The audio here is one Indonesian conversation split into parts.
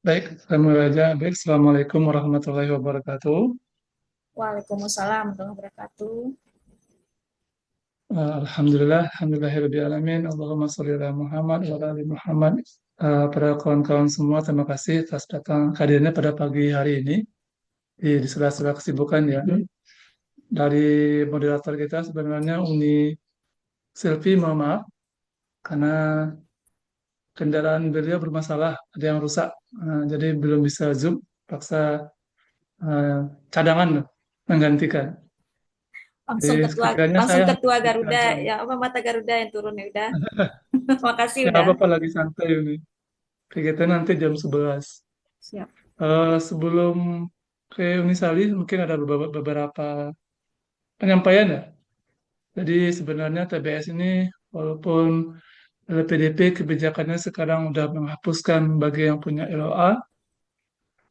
Baik, saya mulai aja. Baik, Assalamualaikum warahmatullahi wabarakatuh. Waalaikumsalam warahmatullahi wabarakatuh. Alhamdulillahirabbil alamin. Allahumma sholli ala Muhammad wa ala ali Muhammad. Para kawan-kawan semua, terima kasih atas datang hadirnya pada pagi hari ini di sela-sela kesibukan ya. Dari moderator kita sebenarnya Uni Selvi, mohon maaf karena kendaraan beliau bermasalah, ada yang rusak. Jadi belum bisa Zoom, paksa eh, cadangan menggantikan. Jadi Langsung ketua sekiranya langsung saya ketua hanya Garuda aja. ya apa mata Garuda yang turun ya udah. Makasih Ya udah. apa-apa lagi santai ini. Kegiatan nanti jam 11. Siap. Sebelum ke Unisali mungkin ada beberapa penyampaian ya. Jadi sebenarnya TBS ini walaupun LPDP kebijakannya sekarang udah menghapuskan bagi yang punya LOA,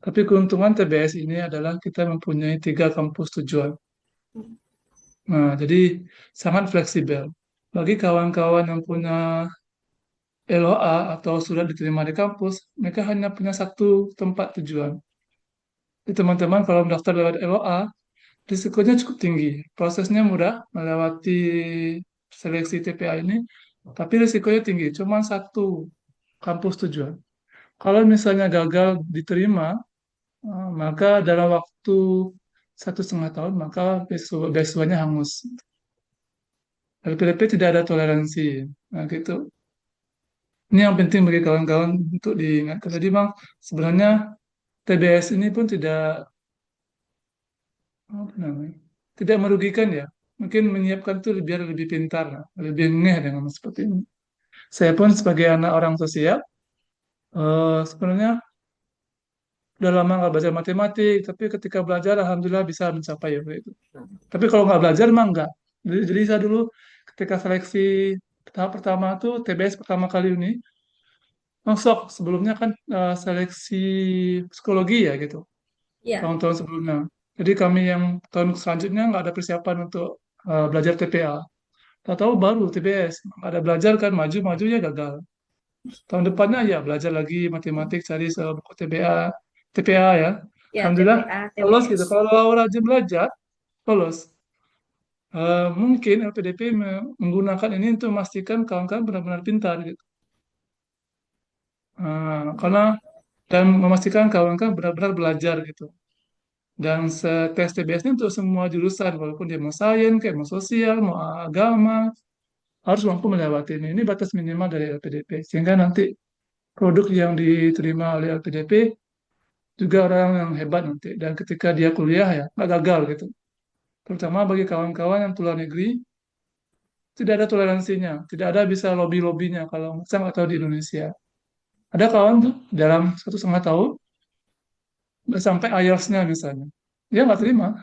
tapi keuntungan TBS ini adalah kita mempunyai 3 kampus tujuan. Nah, jadi sangat fleksibel. Bagi kawan-kawan yang punya LOA atau sudah diterima di kampus, mereka hanya punya satu tempat tujuan. Jadi teman-teman kalau mendaftar lewat LOA, risikonya cukup tinggi. Prosesnya mudah melewati seleksi TPA ini, tapi risikonya tinggi. Cuma satu kampus tujuan. Kalau misalnya gagal diterima, maka dalam waktu 1,5 tahun, maka beasiswanya hangus. LPDP tidak ada toleransi. Nah, gitu. Ini yang penting bagi kawan-kawan untuk diingatkan. Jadi, Bang, sebenarnya TBS ini pun tidak apa namanya, tidak merugikan ya. Mungkin menyiapkan itu biar lebih pintar, lebih ngeh dengan seperti ini. Saya pun sebagai anak orang sosial, sebenarnya udah lama nggak belajar matematik, tapi ketika belajar, alhamdulillah bisa mencapai ya itu. Tapi kalau nggak belajar, emang nggak. Jadi saya dulu ketika seleksi tahap pertama tuh TBS pertama kali ini, masuk sebelumnya kan seleksi psikologi ya gitu, Iya. tahun-tahun sebelumnya. Jadi kami yang tahun selanjutnya nggak ada persiapan untuk belajar TPA. Tahu-tahu baru TBS, nggak ada belajar kan maju-majunya gagal. Tahun depannya ya belajar lagi matematik, cari buku TPA ya. Ya, Alhamdulillah TPA, lolos gitu. TBS. Kalau rajin belajar, lolos. Mungkin LPDP menggunakan ini untuk memastikan kawan-kawan benar-benar pintar gitu. Karena dan memastikan kawan-kawan benar-benar belajar gitu. Dan tes TBS ini untuk semua jurusan, walaupun dia mau sains, kayak mau sosial, mau agama, harus mampu melewati ini. Ini batas minimal dari LPDP. Sehingga nanti produk yang diterima oleh LPDP juga orang yang hebat nanti. Dan ketika dia kuliah ya, nggak gagal gitu. Terutama bagi kawan-kawan yang keluar negeri, tidak ada toleransinya. Tidak ada bisa lobby-lobbynya kalau saya nggak tahu di Indonesia. Ada kawan tuh dalam 1,5 tahun, udah sampai IELTS-nya misalnya. Dia nggak terima.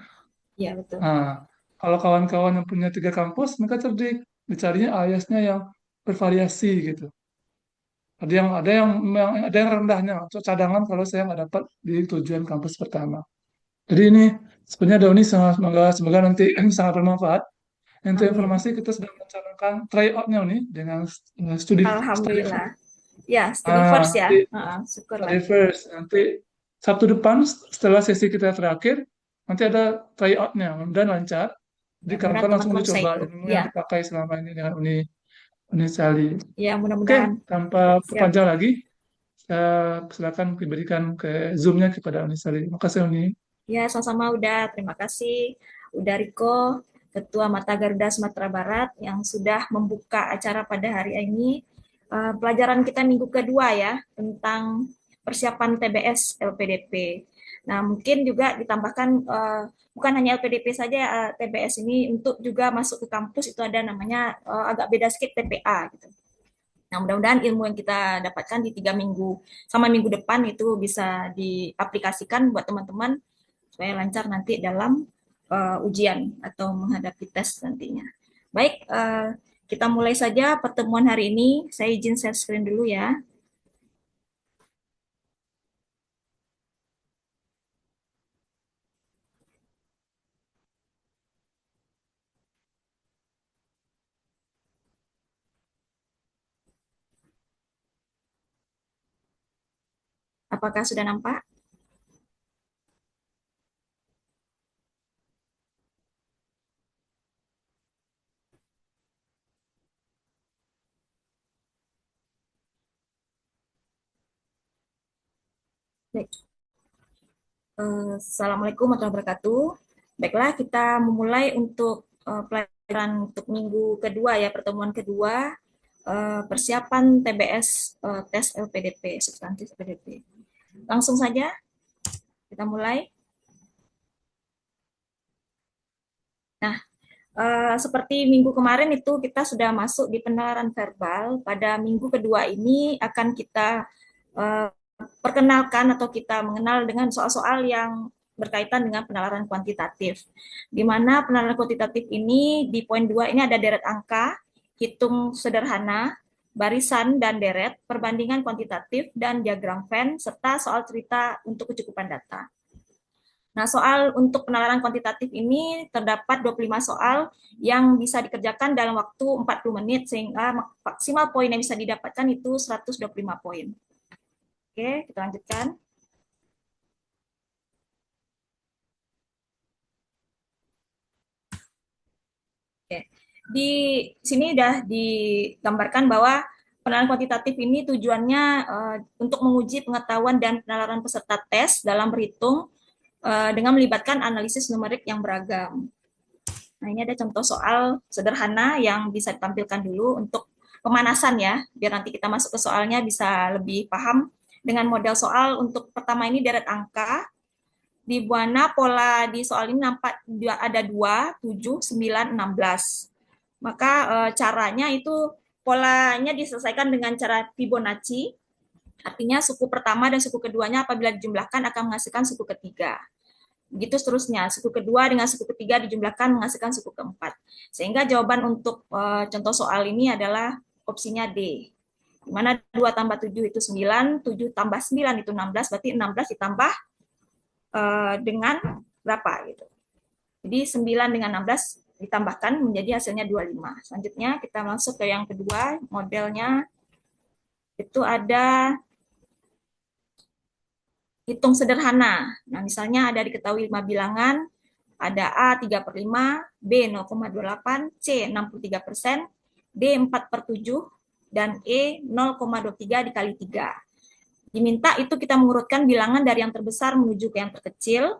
Iya, betul. Nah, kalau kawan-kawan yang punya 3 kampus, mereka cerdik. Dicarinya IELTS-nya yang bervariasi gitu. Ada yang rendahnya untuk cadangan kalau saya nggak dapat di tujuan kampus pertama. Jadi ini sebenarnya Doni semoga nanti sangat bermanfaat. Untuk Amin. informasi kita sedang merencanakan tryout-nya nih dengan studi Alhamdulillah. Ya, study first ya. nanti Syukurlah. study first nanti Sabtu depan setelah sesi kita terakhir nanti ada tryout-nya dan lancar. Jadi Ya, mudah kawan-kawan langsung teman-teman bisa dicoba ikut. ilmu yang Ya, dipakai selama ini dengan Uni Sali. ya Oke, mudah-mudahan. tanpa Siap. perpanjang lagi, saya silakan diberikan ke Zoom-nya kepada Uni Sali. Terima kasih Uni. Ya, sama-sama udah. Terima kasih. Udah Riko, Ketua Mata Garuda Sumatera Barat yang sudah membuka acara pada hari ini. Pelajaran kita minggu kedua ya, tentang persiapan TBS LPDP. Nah, mungkin juga ditambahkan bukan hanya LPDP saja TBS ini untuk juga masuk ke kampus itu ada namanya agak beda sedikit TPA gitu. Nah, mudah-mudahan ilmu yang kita dapatkan di 3 minggu sama minggu depan itu bisa diaplikasikan buat teman-teman supaya lancar nanti dalam ujian atau menghadapi tes nantinya. Baik, kita mulai saja pertemuan hari ini. Saya izin share screen dulu ya. Apakah sudah nampak? Baik. Assalamualaikum warahmatullahi wabarakatuh. Baiklah, kita memulai untuk pelajaran untuk minggu kedua ya, pertemuan kedua, persiapan TBS, tes LPDP, substansi LPDP. Langsung saja kita mulai. Nah, seperti minggu kemarin itu kita sudah masuk di penalaran verbal. Pada minggu kedua ini akan kita uh, perkenalkan atau kita mengenal dengan soal-soal yang berkaitan dengan penalaran kuantitatif. Di mana penalaran kuantitatif ini di poin 2 ini ada deret angka, hitung sederhana, barisan dan deret, perbandingan kuantitatif dan diagram Venn serta soal cerita untuk kecukupan data. Nah, soal untuk penalaran kuantitatif ini terdapat 25 soal yang bisa dikerjakan dalam waktu 40 menit sehingga maksimal poin yang bisa didapatkan itu 125 poin. Oke, kita lanjutkan. Oke. Di sini sudah digambarkan bahwa penalaran kuantitatif ini tujuannya untuk menguji pengetahuan dan penalaran peserta tes dalam berhitung dengan melibatkan analisis numerik yang beragam. Nah, ini ada contoh soal sederhana yang bisa ditampilkan dulu untuk pemanasan ya, biar nanti kita masuk ke soalnya bisa lebih paham dengan model soal. Untuk pertama ini deret angka, di mana pola di soal ini nampak ada 2, 7, 9, 16. Maka caranya itu polanya diselesaikan dengan cara Fibonacci, artinya suku pertama dan suku keduanya apabila dijumlahkan akan menghasilkan suku ketiga. Begitu seterusnya, suku kedua dengan suku ketiga dijumlahkan menghasilkan suku keempat. Sehingga jawaban untuk contoh soal ini adalah opsinya D. Di mana 2 tambah 7 itu 9, 7 tambah 9 itu 16, berarti 16 ditambah dengan berapa gitu. Jadi 9 dengan 16 ditambahkan menjadi hasilnya 25. Selanjutnya kita masuk ke yang kedua, modelnya itu ada hitung sederhana. Nah, misalnya ada diketahui 5 bilangan, ada A 3/5, B 0,28, C 63%, D 4/7, dan E 0,23 dikali 3. Diminta itu kita mengurutkan bilangan dari yang terbesar menuju ke yang terkecil,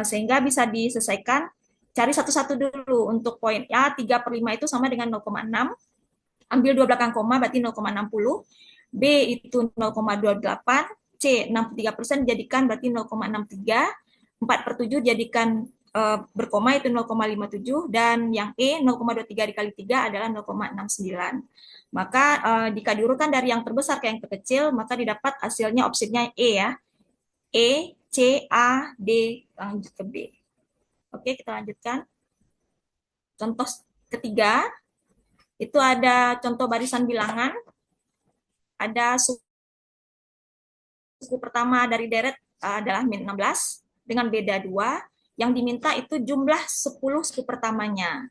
sehingga bisa diselesaikan. Cari satu-satu dulu. Untuk poin A 3/5 itu sama dengan 0,6, ambil 2 belakang koma berarti 0,60, B itu 0,28, C 63% jadikan berarti 0,63, 4/7 jadikan berkoma itu 0,57, dan yang E 0,23 dikali 3 adalah 0,69. Maka jika diurutkan dari yang terbesar ke yang terkecil, maka didapat hasilnya opsinya E ya. E, C, A, D, lanjut ke B. Oke, kita lanjutkan. Contoh ketiga, itu ada contoh barisan bilangan. Ada suku pertama dari deret adalah min 16 dengan beda 2. Yang diminta itu jumlah 10 suku pertamanya.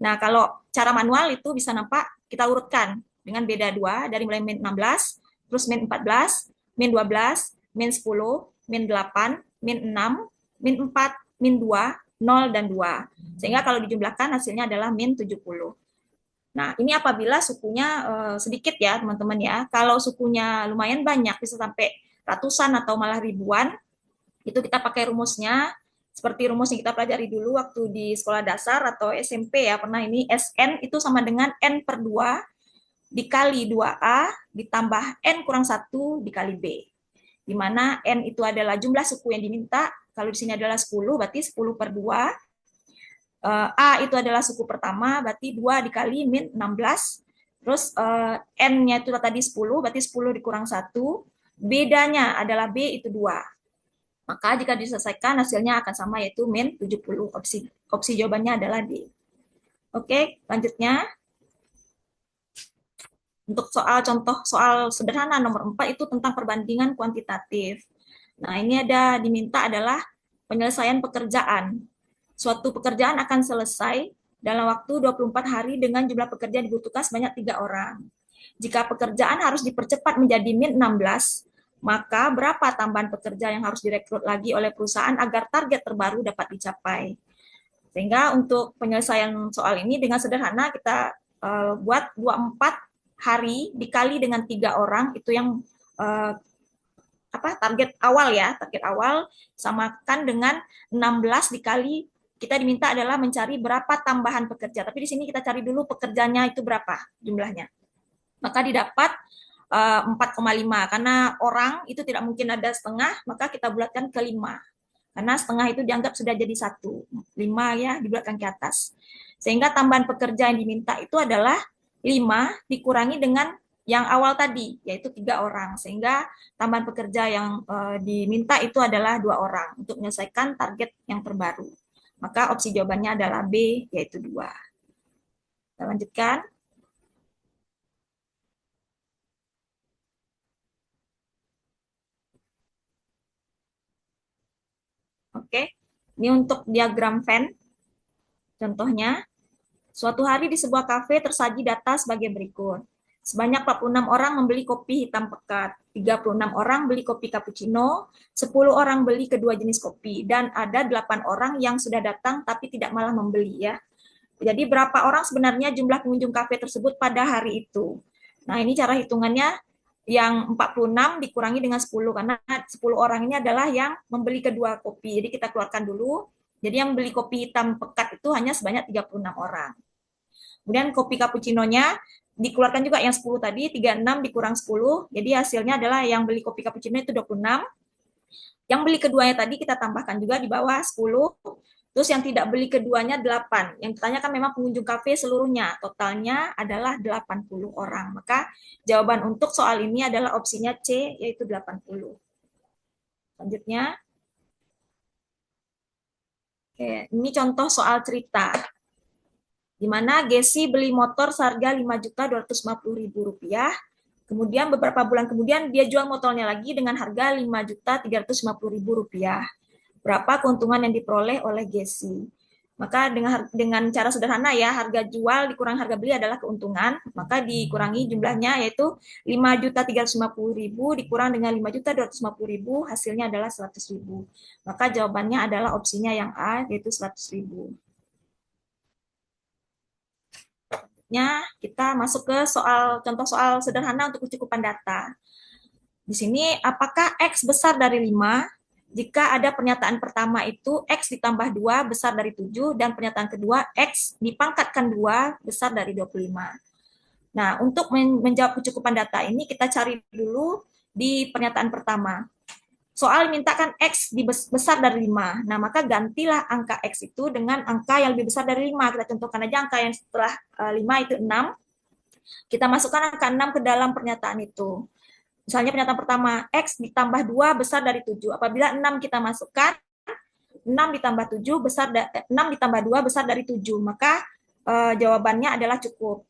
Nah, kalau cara manual itu bisa nampak kita urutkan dengan beda 2 dari mulai min 16, terus min 14, min 12, min 10, min 8, min 6, min 4, min 2, 0, dan 2. Sehingga kalau dijumlahkan hasilnya adalah min 70. Nah, ini apabila sukunya sedikit ya, teman-teman ya. Kalau sukunya lumayan banyak, bisa sampai ratusan atau malah ribuan, itu kita pakai rumusnya seperti rumus yang kita pelajari dulu waktu di sekolah dasar atau SMP ya, pernah ini SN itu sama dengan N per 2 dikali 2A ditambah N kurang 1 dikali B. Di mana N itu adalah jumlah suku yang diminta, kalau di sini adalah 10, berarti 10 per 2. A itu adalah suku pertama, berarti 2 dikali min 16. Terus N-nya itu tadi 10, berarti 10 dikurang 1. Bedanya adalah B itu 2. Maka jika diselesaikan hasilnya akan sama yaitu min 70. Opsi jawabannya adalah D. Oke, lanjutnya. Untuk contoh soal sederhana nomor 4 itu tentang perbandingan kuantitatif. Nah, ini ada diminta adalah penyelesaian pekerjaan. Suatu pekerjaan akan selesai dalam waktu 24 hari dengan jumlah pekerja yang dibutuhkan sebanyak 3 orang. Jika pekerjaan harus dipercepat menjadi min 16, maka berapa tambahan pekerja yang harus direkrut lagi oleh perusahaan agar target terbaru dapat dicapai. Sehingga untuk penyelesaian soal ini dengan sederhana kita buat 24 hari dikali dengan 3 orang, itu yang uh, target awal ya, target awal samakan dengan 16 dikali kita diminta adalah mencari berapa tambahan pekerja. Tapi di sini kita cari dulu pekerjanya itu berapa jumlahnya. Maka didapat 4,5 karena orang itu tidak mungkin ada setengah, maka kita bulatkan ke 5. Karena setengah itu dianggap sudah jadi 1. 5 ya dibulatkan ke atas. Sehingga tambahan pekerja yang diminta itu adalah 5 dikurangi dengan yang awal tadi, yaitu 3 orang. Sehingga tambahan pekerja yang diminta itu adalah 2 orang untuk menyelesaikan target yang terbaru. Maka opsi jawabannya adalah B, yaitu 2. Kita lanjutkan. Oke, ini untuk diagram Venn. Contohnya, suatu hari di sebuah kafe tersaji data sebagai berikut. Sebanyak 46 orang membeli kopi hitam pekat, 36 orang beli kopi cappuccino, 10 orang beli kedua jenis kopi, dan ada 8 orang yang sudah datang tapi tidak malah membeli ya. Jadi berapa orang sebenarnya jumlah pengunjung kafe tersebut pada hari itu. Nah ini cara hitungannya, yang 46 dikurangi dengan 10, karena 10 orang ini adalah yang membeli kedua kopi. Jadi kita keluarkan dulu. Jadi yang beli kopi hitam pekat itu hanya sebanyak 36 orang. Kemudian kopi cappuccino-nya dikeluarkan juga yang 10 tadi, 36 dikurang 10. Jadi hasilnya adalah yang beli kopi cappuccino itu 26. Yang beli keduanya tadi kita tambahkan juga di bawah 10. Terus yang tidak beli keduanya 8. Yang ditanyakan memang pengunjung kafe seluruhnya. Totalnya adalah 80 orang. Maka jawaban untuk soal ini adalah opsinya C, yaitu 80. Selanjutnya, oke, ini contoh soal cerita. Di mana Gesi beli motor seharga 5.250.000 rupiah. Kemudian beberapa bulan kemudian dia jual motornya lagi dengan harga 5.350.000 rupiah. Berapa keuntungan yang diperoleh oleh Gesi? Maka dengan cara sederhana ya, harga jual dikurang harga beli adalah keuntungan, maka dikurangi jumlahnya yaitu 5.350.000 dikurang dengan 5.250.000, hasilnya adalah 100.000. Maka jawabannya adalah opsinya yang A, yaitu 100.000. Kita masuk ke contoh soal sederhana untuk kecukupan data. Di sini, apakah X besar dari 5 jika ada pernyataan pertama itu X ditambah 2 besar dari 7, dan pernyataan kedua X dipangkatkan 2 besar dari 25. Nah, untuk menjawab kecukupan data ini, kita cari dulu di pernyataan pertama. Soal mintakan X besar dari 5. Nah, maka gantilah angka X itu dengan angka yang lebih besar dari 5. Kita contohkan aja angka yang setelah 5 itu 6. Kita masukkan angka 6 ke dalam pernyataan itu. Misalnya pernyataan pertama, X ditambah 2 besar dari 7. Apabila 6 kita masukkan, 6 ditambah 7 6 ditambah 2 besar dari 7. Maka jawabannya adalah cukup.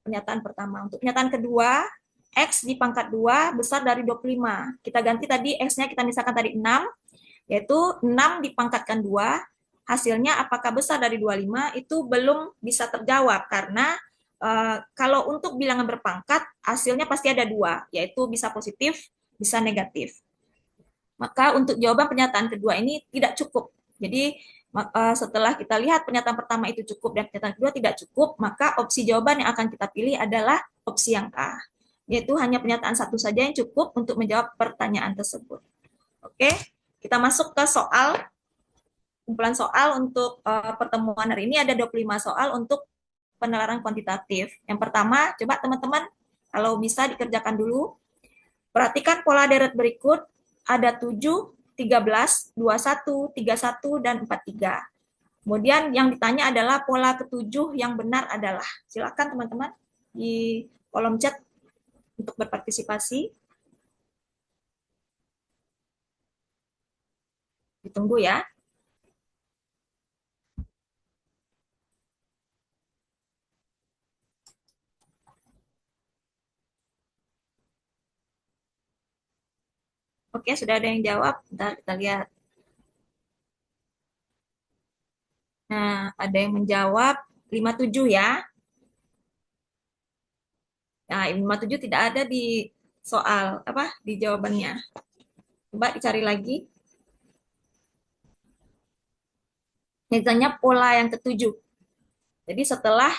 Pernyataan pertama. Untuk pernyataan kedua, X di pangkat 2 besar dari 25. Kita ganti tadi X-nya kita misalkan tadi 6, yaitu 6 dipangkatkan 2, hasilnya apakah besar dari 25, itu belum bisa terjawab, karena kalau untuk bilangan berpangkat, hasilnya pasti ada 2, yaitu bisa positif, bisa negatif. Maka untuk jawaban pernyataan kedua ini tidak cukup. Jadi setelah kita lihat pernyataan pertama itu cukup dan pernyataan kedua tidak cukup, maka opsi jawaban yang akan kita pilih adalah opsi yang A, yaitu hanya pernyataan satu saja yang cukup untuk menjawab pertanyaan tersebut. Oke, kita masuk ke kumpulan soal untuk pertemuan hari ini. Ada 25 soal untuk penalaran kuantitatif. Yang pertama, coba teman-teman kalau bisa dikerjakan dulu. Perhatikan pola deret berikut, ada 7, 13, 21, 31, dan 43. Kemudian yang ditanya adalah pola ketujuh yang benar adalah. Silakan teman-teman di kolom chat untuk berpartisipasi. Ditunggu ya. Oke, sudah ada yang jawab. Bentar kita lihat. Nah, ada yang menjawab 57 ya. Nah, 57 tidak ada di soal apa di jawabannya. Coba dicari lagi. Misalnya pola yang ketujuh. Jadi setelah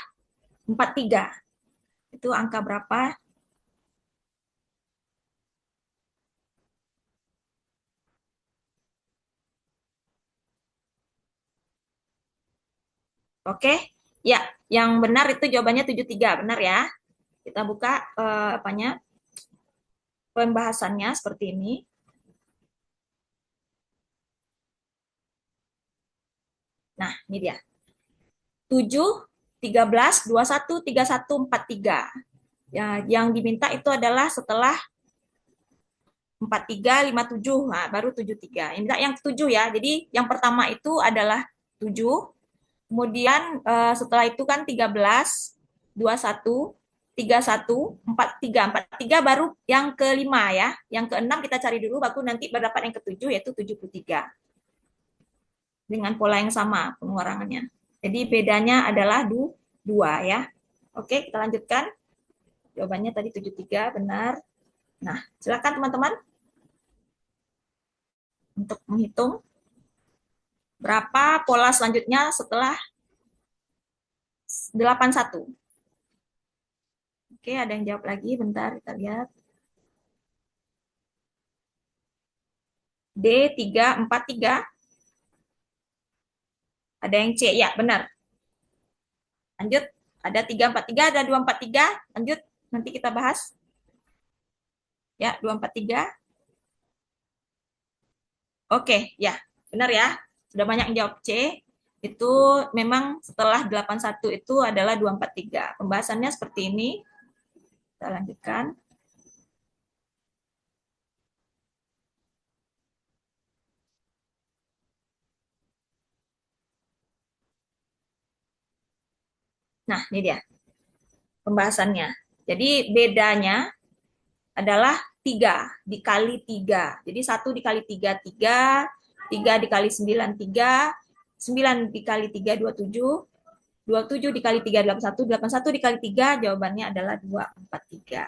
43 itu angka berapa? Oke, ya, yang benar itu jawabannya 73, benar ya. Kita buka apanya pembahasannya seperti ini. Nah, ini dia. 7, 13, 21, 31, 43. Ya, yang diminta itu adalah setelah 43, 57, nah, baru 73. Ini minta yang ketujuh ya. Jadi yang pertama itu adalah 7, kemudian setelah itu kan 13, 21, 31, 43. 43 baru yang kelima ya. Yang keenam kita cari dulu, baru nanti berdapat yang ketujuh yaitu 73. Dengan pola yang sama pengurangannya. Jadi bedanya adalah 2 ya. Oke, kita lanjutkan. Jawabannya tadi 73, benar. Nah, silakan teman-teman untuk menghitung berapa pola selanjutnya setelah 81. Oke, ada yang jawab lagi, bentar kita lihat. D343. Ada yang C, ya benar. Lanjut, ada 343, ada 243. Lanjut, nanti kita bahas. Ya, 243. Oke, ya, benar ya. Sudah banyak yang jawab C. Itu memang setelah 81 itu adalah 243. Pembahasannya seperti ini. Kita lanjutkan. Nah, ini dia pembahasannya. Jadi bedanya adalah 3 dikali 3. Jadi 1 dikali 3, 3. 3 dikali 9, 3. 9 dikali 3, 27. 27 dikali 3, 81. 81 dikali 3, jawabannya adalah 243.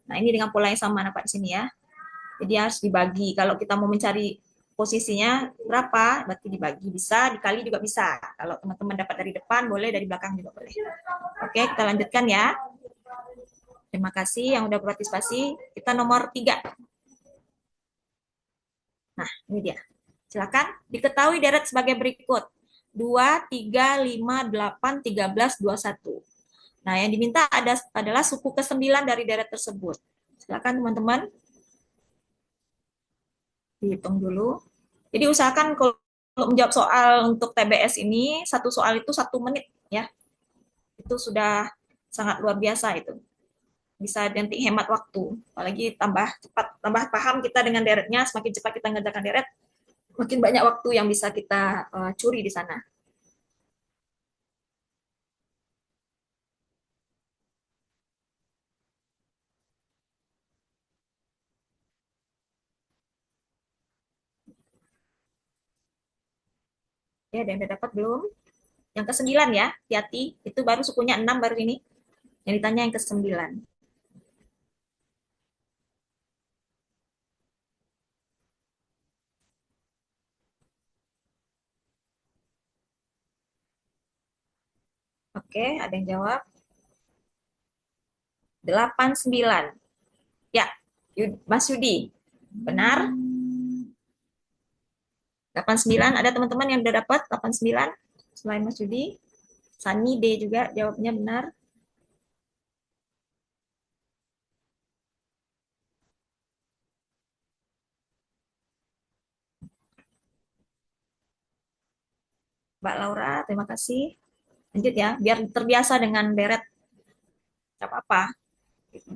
Nah, ini dengan pola yang sama nampak di sini ya. Jadi harus dibagi. Kalau kita mau mencari posisinya berapa, berarti dibagi. Bisa, dikali juga bisa. Kalau teman-teman dapat dari depan, boleh, dari belakang juga boleh. Oke, kita lanjutkan ya. Terima kasih yang sudah berpartisipasi. Kita nomor 3. Nah, ini dia. Silakan diketahui deret sebagai berikut. 2, 3, 5, 8, 13, 21. Nah, yang diminta adalah suku ke-9 dari deret tersebut. Silakan teman-teman dihitung dulu. Jadi usahakan kalau menjawab soal untuk TBS ini, satu soal itu 1 menit ya. Itu sudah sangat luar biasa itu. Bisa nanti hemat waktu. Apalagi tambah cepat, tambah paham kita dengan deretnya, semakin cepat kita mengerjakan deret, makin banyak waktu yang bisa kita curi di sana. Ya, ada yang udah dapat belum? Yang ke-9 ya, hati-hati. Itu baru sukunya 6 baru ini. Yang ditanya yang ke-9. Oke, ada yang jawab. 89. Ya, Mas Yudi. Benar? 89. Ada teman-teman yang udah dapat 89? Selain Mas Yudi. Sani D juga jawabnya benar. Mbak Laura, terima kasih. Lanjut ya, biar terbiasa dengan deret. Tidak apa-apa.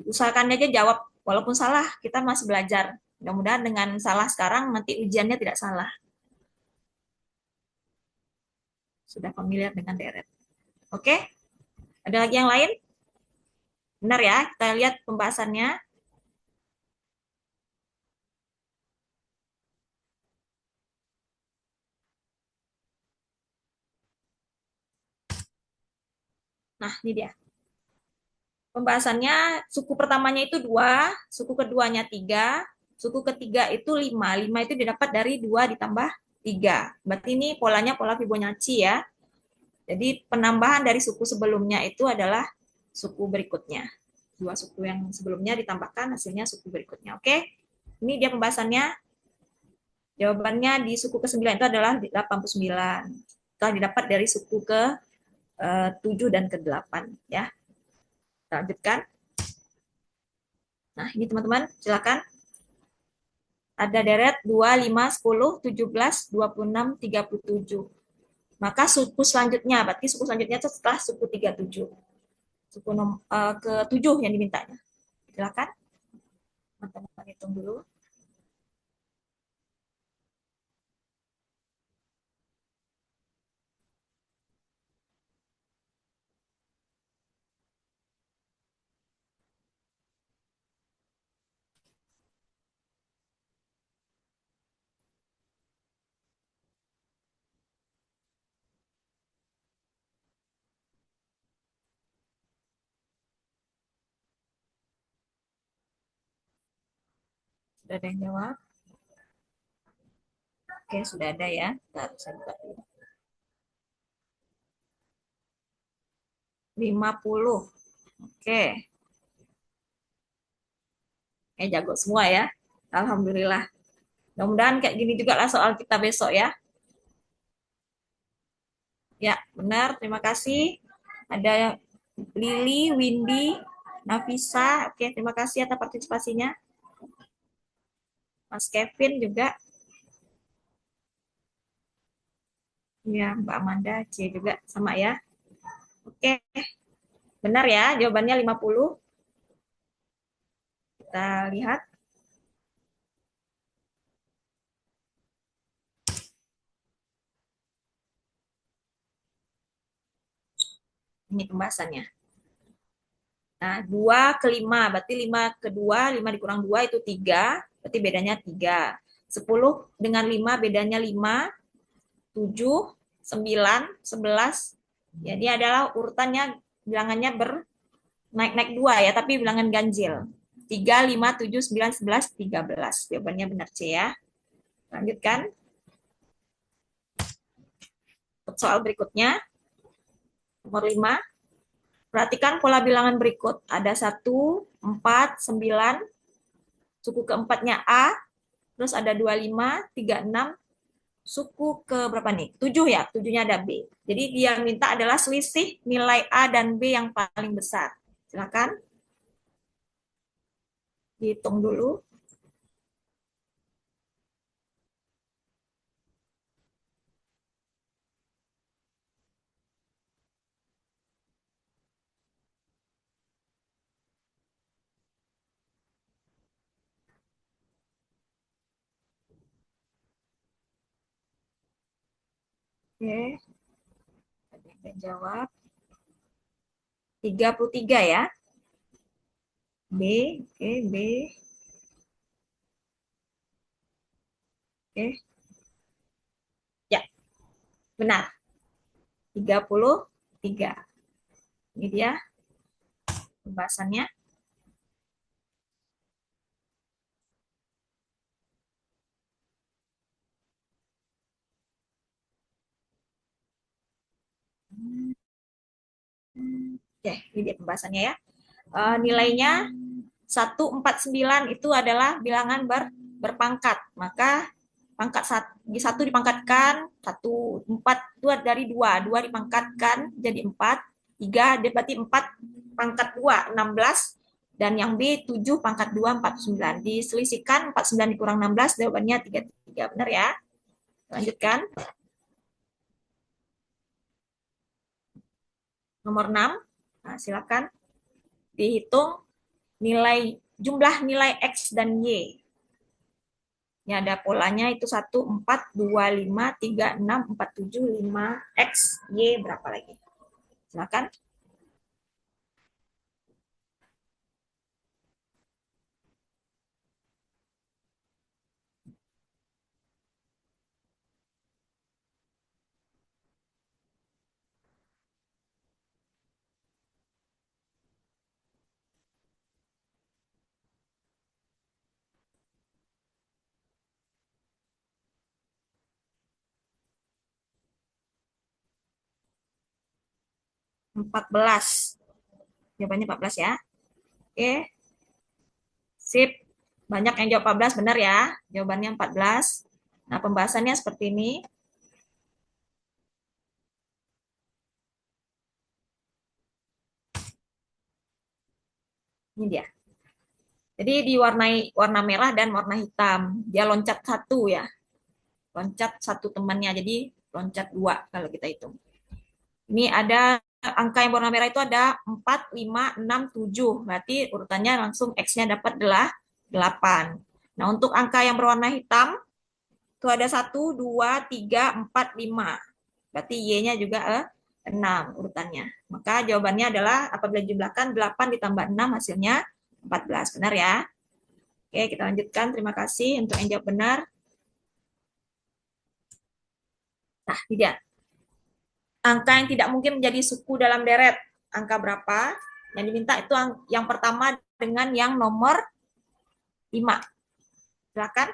Usahakan aja jawab. Walaupun salah, kita masih belajar. Mudah-mudahan dengan salah sekarang, nanti ujiannya tidak salah. Sudah familiar dengan deret. Oke? Ada lagi yang lain? Benar ya, kita lihat pembahasannya. Nah, ini dia. pembahasannya suku pertamanya itu 2, suku keduanya 3, suku ketiga itu 5. 5 itu didapat dari 2 ditambah 3. Berarti ini polanya pola Fibonacci ya. Jadi penambahan dari suku sebelumnya itu adalah suku berikutnya. Dua suku yang sebelumnya ditambahkan hasilnya suku berikutnya. Oke, ini dia pembahasannya. Jawabannya di suku ke-9 itu adalah 89. Telah didapat dari suku ke-7 dan ke-8 ya. Kita lanjutkan. Nah, ini teman-teman, silakan. Ada deret 2, 5, 10, 17, 26, 37. Maka suku selanjutnya, berarti suku selanjutnya itu setelah suku 37. Suku ke-7 yang dimintanya. Silakan. Teman-teman hitung dulu. Sudah ada yang jawab? Oke, sudah ada ya. Bentar, saya buka dulu. 50. Oke. Jago semua ya. Alhamdulillah. Mudah-mudahan kayak gini juga lah soal kita besok ya. Ya, benar. Terima kasih. Ada Lili, Windy, Nafisa. Oke, terima kasih atas partisipasinya. Mas Kevin juga. Ya, Mbak Amanda, C juga sama ya. Oke, benar ya. Jawabannya 50. Kita lihat. Ini pembahasannya. Nah, 2 ke 5, berarti 5 ke 2, 5 dikurang 2 itu 3, berarti bedanya 3. 10 dengan 5 bedanya 5, 7, 9, 11. Jadi adalah urutannya bilangannya bernaik-naik 2 ya, tapi bilangan ganjil. 3, 5, 7, 9, 11, 13. Jawabannya benar C ya. Lanjutkan. Soal berikutnya, nomor 5. Perhatikan pola bilangan berikut. Ada 1, 4, 9, suku keempatnya A, terus ada 25, 36, suku ke berapa nih? 7 ya, 7-nya ada B. Jadi dia minta adalah selisih nilai A dan B yang paling besar. Silakan dihitung dulu. Oke, ada yang jawab. 33 ya. B, oke, B. Oke. Ya, benar. 33. Ini dia pembahasannya. Oke, ini dia pembahasannya ya. Nilainya 149 itu adalah bilangan berpangkat. Maka pangkat satu dipangkatkan, 4 itu dari 2, 2 dipangkatkan jadi 4, 3 berarti 4 pangkat 2, 16, dan yang B 7 pangkat 2, 49. Diselisihkan 49 dikurang 16, jawabannya 33. Benar ya? Lanjutkan. Nomor 6. Nah, silakan dihitung jumlah nilai X dan Y. Ini ada polanya itu 1, 4, 2, 5, 3, 6, 4, 7, 5, X, Y berapa lagi? Silakan. 14. Jawabannya 14 ya. Oke, sip. Banyak yang jawab 14, benar ya. Jawabannya 14. Nah, pembahasannya seperti ini. Ini dia. Jadi diwarnai warna merah dan warna hitam. Dia loncat satu ya. Loncat satu temannya. Jadi loncat dua kalau kita hitung. Ini ada angka yang warna merah itu ada 4, 5, 6, 7. Berarti urutannya langsung X-nya dapat adalah 8. Nah, untuk angka yang berwarna hitam itu ada 1, 2, 3, 4, 5. Berarti Y-nya juga 6 urutannya. Maka jawabannya adalah apabila jumlahkan 8 ditambah 6 hasilnya 14. Benar ya? Oke, kita lanjutkan. Terima kasih untuk yang jawab benar. Nah, tidak. Angka yang tidak mungkin menjadi suku dalam deret. Angka berapa? Yang diminta itu yang pertama dengan yang nomor 5. Silakan.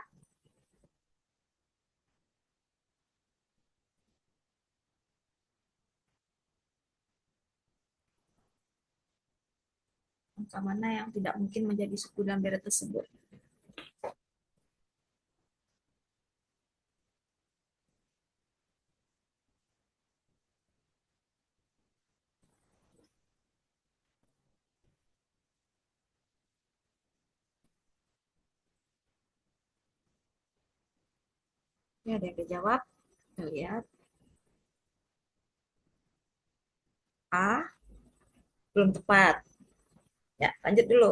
Angka mana yang tidak mungkin menjadi suku dalam deret tersebut? Ya, ada yang dijawab. Kita lihat. A, belum tepat. Ya, lanjut dulu.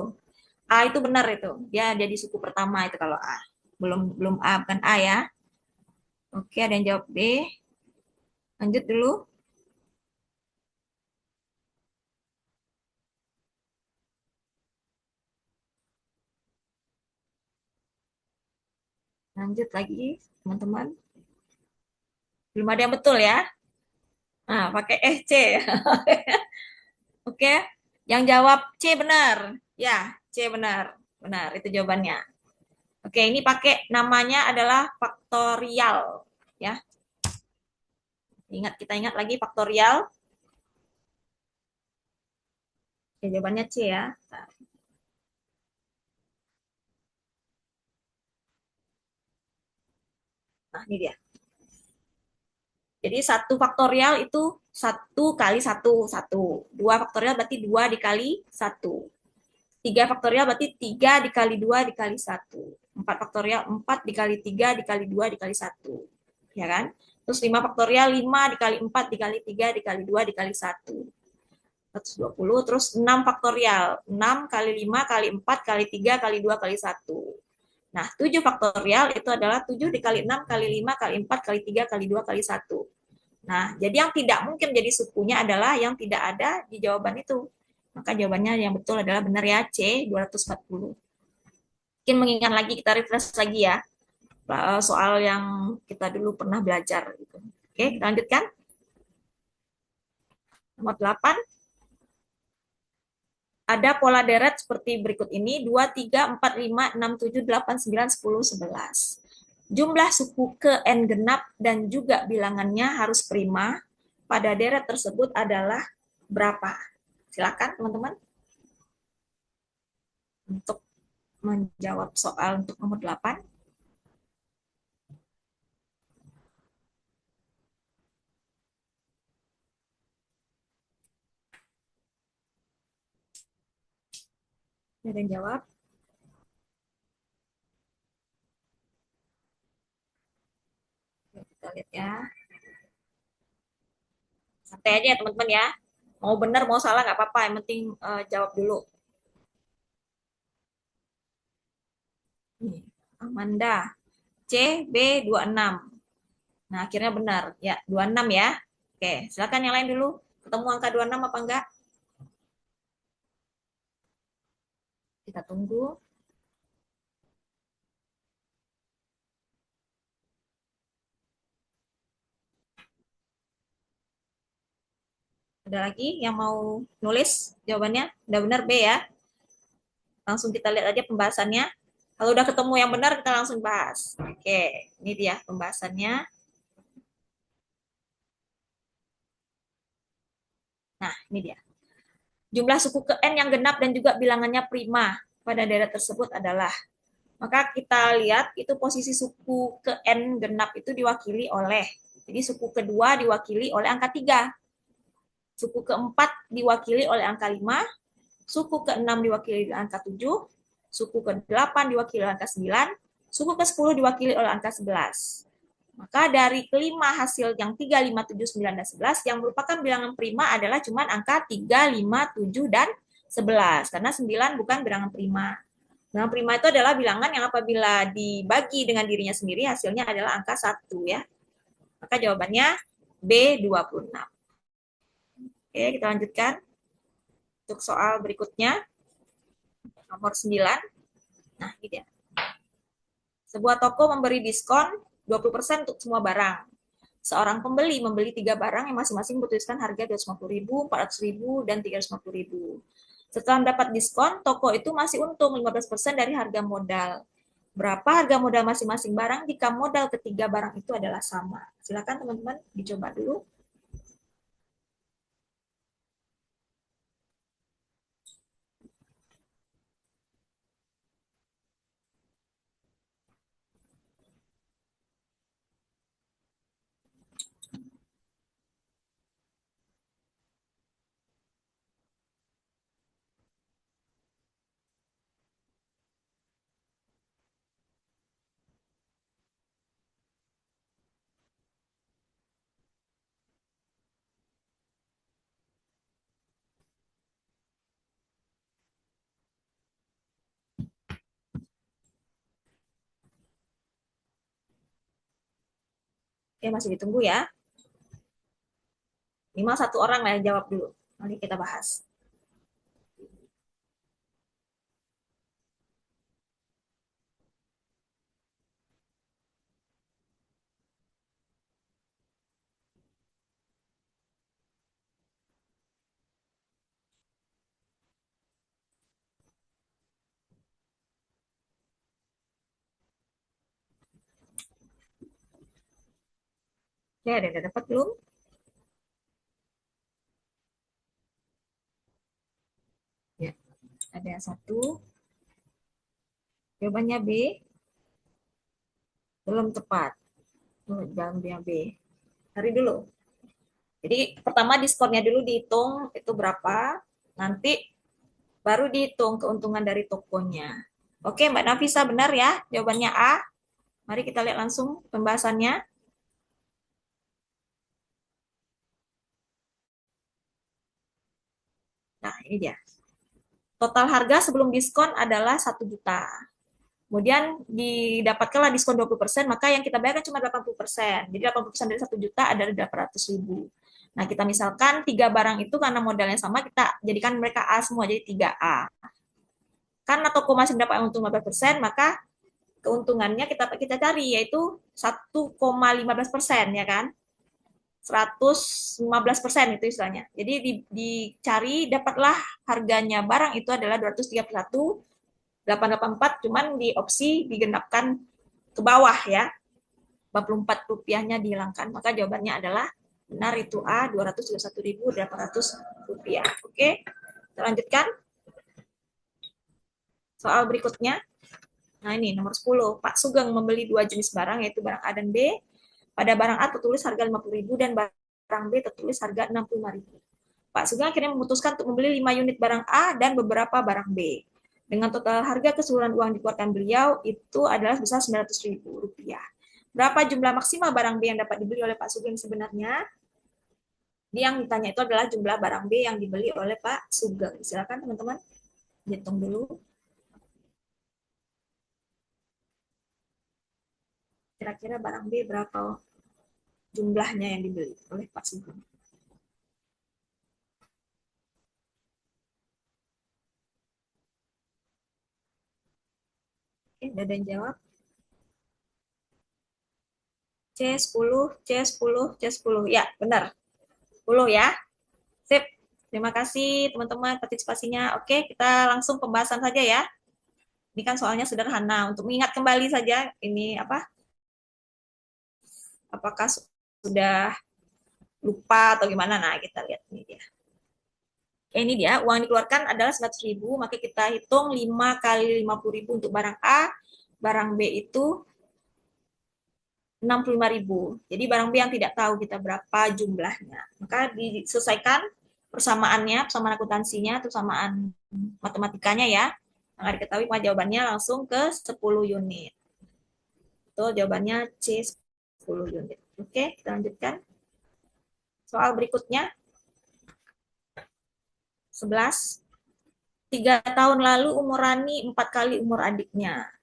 A itu benar itu. Dia jadi suku pertama itu kalau A. Belum belum A, bukan A ya. Oke, ada yang jawab B. Lanjut dulu. Lanjut lagi, teman-teman. Belum ada yang betul ya. Nah, pakai C. Oke, yang jawab C benar. Ya, C benar. Benar, itu jawabannya. Oke, ini pakai namanya adalah faktorial. Ya, kita ingat lagi faktorial. Ya, jawabannya C ya. Nah, ini dia. Jadi satu faktorial itu satu kali satu, satu. Dua faktorial berarti dua dikali satu. Tiga faktorial berarti tiga dikali dua dikali satu. Empat faktorial, empat dikali tiga dikali dua dikali satu. Ya kan? Terus lima faktorial, lima dikali empat dikali tiga dikali dua dikali satu. 120. Terus enam faktorial. Enam kali lima kali empat kali tiga kali dua kali satu. Nah, 7 faktorial itu adalah 7 dikali 6 kali 5 kali 4 kali 3 kali 2 kali satu. Nah, jadi yang tidak mungkin menjadi sukunya adalah yang tidak ada di jawaban itu. Maka jawabannya yang betul adalah benar ya, C, 240. Mungkin mengingat lagi, kita refresh lagi ya, soal yang kita dulu pernah belajar. Gitu. Oke, kita lanjutkan. Nomor 8. Ada pola deret seperti berikut ini, 2, 3, 4, 5, 6, 7, 8, 9, 10, 11. Jumlah suku ke n genap dan juga bilangannya harus prima pada deret tersebut adalah berapa? Silakan teman-teman untuk menjawab soal untuk nomor 8. Ada yang jawab? Kita lihat ya. Santai aja ya teman-teman ya. Mau benar mau salah nggak apa-apa, yang penting jawab dulu. Amanda, C, B 26. Nah, akhirnya benar. Ya, 26 ya. Oke, silakan yang lain dulu. Ketemu angka 26 apa enggak? Kita tunggu. Ada lagi yang mau nulis jawabannya? Udah benar B ya. Langsung kita lihat aja pembahasannya. Kalau udah ketemu yang benar, kita langsung bahas. Oke, ini dia pembahasannya. Nah, ini dia. Jumlah suku ke N yang genap dan juga bilangannya prima pada daerah tersebut adalah, maka kita lihat itu posisi suku ke N genap itu diwakili oleh, jadi suku kedua diwakili oleh angka 3, suku keempat diwakili oleh angka 5, suku ke-6 diwakili oleh angka 7, suku ke-8 diwakili oleh angka 9, suku ke-10 diwakili oleh angka 11. Maka dari kelima hasil yang 3, 5, 7, 9, dan 11, yang merupakan bilangan prima adalah cuma angka 3, 5, 7, dan 11. Karena 9 bukan bilangan prima. Bilangan prima itu adalah bilangan yang apabila dibagi dengan dirinya sendiri, hasilnya adalah angka 1 ya. Maka jawabannya B26. Oke, kita lanjutkan. Untuk soal berikutnya, nomor 9. Nah, ini dia. Sebuah toko memberi diskon 20% untuk semua barang. Seorang pembeli membeli 3 barang yang masing-masing bertuliskan harga 250.000, 400.000, dan 350.000. Setelah mendapat diskon, toko itu masih untung 15% dari harga modal. Berapa harga modal masing-masing barang jika modal ketiga barang itu adalah sama? Silakan teman-teman dicoba dulu. Oke, masih ditunggu ya. Minimal satu orang lah yang jawab dulu. Nanti kita bahas. Ya, ada dapat belum? Ya, ada satu. Jawabannya B, belum tepat. Jawabannya B. Cari dulu. Jadi pertama diskonnya dulu dihitung itu berapa, nanti baru dihitung keuntungan dari tokonya. Oke, Mbak Nafisa benar ya? Jawabannya A. Mari kita lihat langsung pembahasannya. Nah, ini dia. Total harga sebelum diskon adalah 1 juta. Kemudian didapatkanlah diskon 20%, maka yang kita bayarkan cuma 80%. Jadi 80% dari 1 juta adalah 800.000. Nah, kita misalkan 3 barang itu karena modalnya sama, kita jadikan mereka A semua, jadi 3A. Karena toko masih mendapat untung 15%, maka keuntungannya kita cari, yaitu 1,15% ya kan? 115% itu istilahnya. Jadi dicari, dapatlah harganya barang itu adalah 231.884, cuman di opsi digenapkan ke bawah ya. 44 rupiahnya dihilangkan. Maka jawabannya adalah benar, itu A, 231.800 rupiah. Oke, kita lanjutkan. Soal berikutnya. Nah, ini nomor 10. Pak Sugeng membeli 2 jenis barang, yaitu barang A dan B. Pada barang A tertulis harga 50.000 dan barang B tertulis harga 65.000. Pak Sugeng akhirnya memutuskan untuk membeli 5 unit barang A dan beberapa barang B. Dengan total harga keseluruhan uang dikeluarkan beliau itu adalah sebesar 900.000 rupiah. Berapa jumlah maksimal barang B yang dapat dibeli oleh Pak Sugeng sebenarnya? Yang ditanya itu adalah jumlah barang B yang dibeli oleh Pak Sugeng. Silakan teman-teman hitung dulu. Kira-kira barang B berapa jumlahnya yang dibeli oleh Pak Sugeng? Oke, ada yang jawab? C10, C10, C10. Ya, benar. 10 ya. Sip. Terima kasih teman-teman partisipasinya. Oke, kita langsung pembahasan saja ya. Ini kan soalnya sederhana. Untuk mengingat kembali saja, ini apa? Apakah sudah lupa atau gimana? Nah, kita lihat ini dia. Ini dia, uang yang dikeluarkan adalah 100.000, maka kita hitung 5 kali 50.000 untuk barang A, barang B itu 65.000. Jadi barang B yang tidak tahu kita berapa jumlahnya. Maka diselesaikan persamaannya, persamaan akuntansinya, persamaan matematikanya ya. Yang diketahui jawabannya langsung ke 10 unit. Itu jawabannya C 10 unit. Oke, kita lanjutkan. Soal berikutnya 11. 3 tahun lalu umur Rani 4 kali umur adiknya.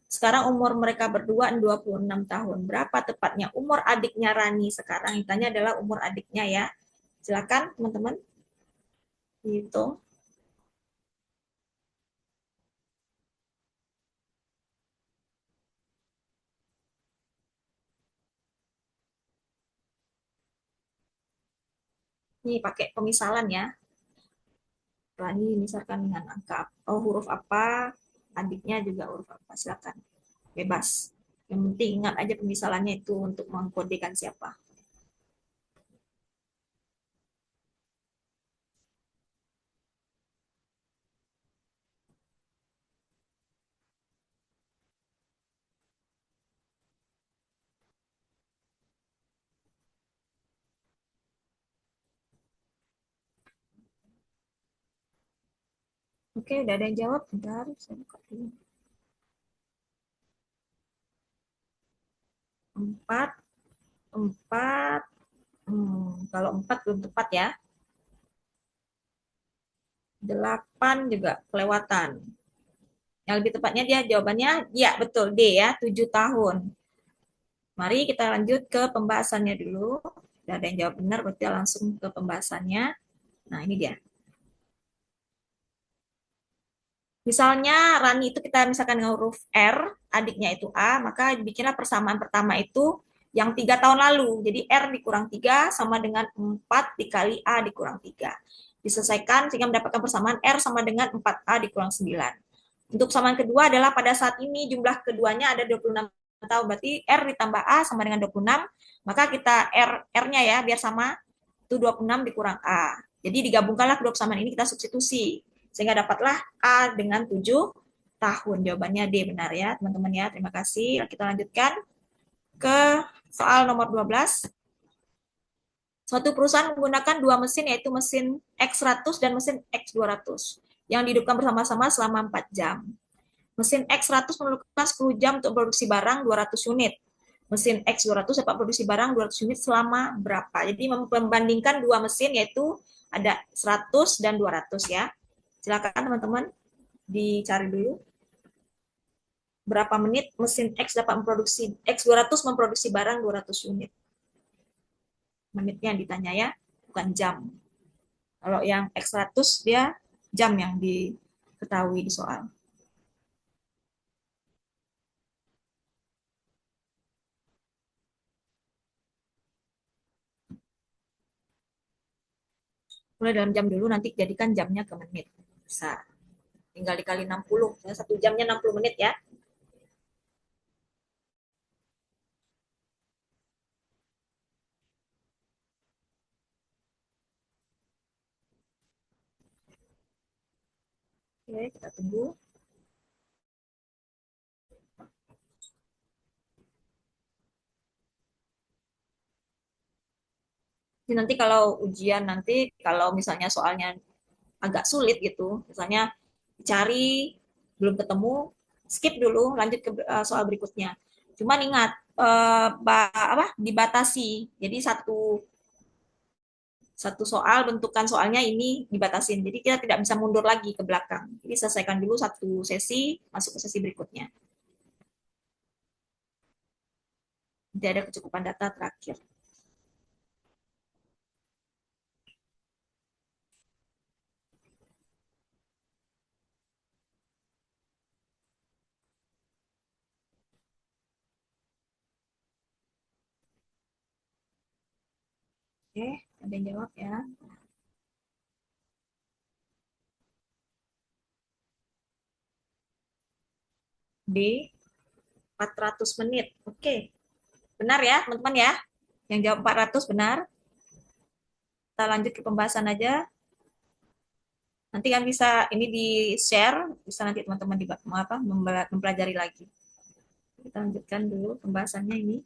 Sekarang umur mereka berdua 26 tahun. Berapa tepatnya umur adiknya Rani sekarang? Yang tanya adalah umur adiknya ya. Silakan teman-teman dihitung. Ini pakai pemisalan ya. Rani misalkan dengan angka huruf apa, adiknya juga huruf apa. Silakan. Bebas. Yang penting ingat aja pemisalannya itu untuk mengkodekan siapa. Oke, udah ada yang jawab. Bentar, saya buka dulu. 4, 4. Kalau 4 belum tepat ya. 8 juga kelewatan. Yang lebih tepatnya dia jawabannya, ya betul, D ya, 7 tahun. Mari kita lanjut ke pembahasannya dulu. Tidak ada yang jawab benar, berarti langsung ke pembahasannya. Nah, ini dia. Misalnya Rani itu kita misalkan dengan huruf R, adiknya itu A, maka bikinlah persamaan pertama itu yang 3 tahun lalu. Jadi R dikurang 3 sama dengan 4 dikali A dikurang 3. Diselesaikan sehingga mendapatkan persamaan R sama dengan 4A dikurang 9. Untuk persamaan kedua adalah pada saat ini jumlah keduanya ada 26 tahun. Berarti R ditambah A sama dengan 26. Maka kita R-nya ya biar sama, itu 26 dikurang A. Jadi digabungkanlah kedua persamaan ini, kita substitusi sehingga dapatlah A dengan 7 tahun. Jawabannya D benar ya, teman-teman ya. Terima kasih. Kita lanjutkan ke soal nomor 12. Suatu perusahaan menggunakan dua mesin, yaitu mesin X100 dan mesin X200 yang dihidupkan bersama-sama selama 4 jam. Mesin X100 memerlukan 10 jam untuk produksi barang 200 unit. Mesin X200 dapat produksi barang 200 unit selama berapa? Jadi membandingkan dua mesin, yaitu ada 100 dan 200 ya. Silakan teman-teman dicari dulu berapa menit mesin X dapat memproduksi X200 memproduksi barang 200 unit. Menitnya yang ditanya ya, bukan jam. Kalau yang X100 dia jam yang diketahui di soal. Mulai dalam jam dulu, nanti jadikan jamnya ke menit. Bisa. Tinggal dikali 60. Satu jamnya 60 menit ya. Oke, kita tunggu. Jadi nanti kalau ujian nanti, kalau misalnya soalnya agak sulit gitu, misalnya cari belum ketemu, skip dulu, lanjut ke soal berikutnya. Cuman ingat dibatasi. Jadi satu satu soal bentukan soalnya ini dibatasin. Jadi kita tidak bisa mundur lagi ke belakang. Jadi selesaikan dulu satu sesi, masuk ke sesi berikutnya. Tidak ada kecukupan data terakhir. Oke, ada yang jawab ya. D, 400 menit. Oke, benar ya teman-teman ya. Yang jawab 400 benar. Kita lanjut ke pembahasan aja. Nanti kan bisa ini di-share, bisa nanti teman-teman mempelajari lagi. Kita lanjutkan dulu pembahasannya ini.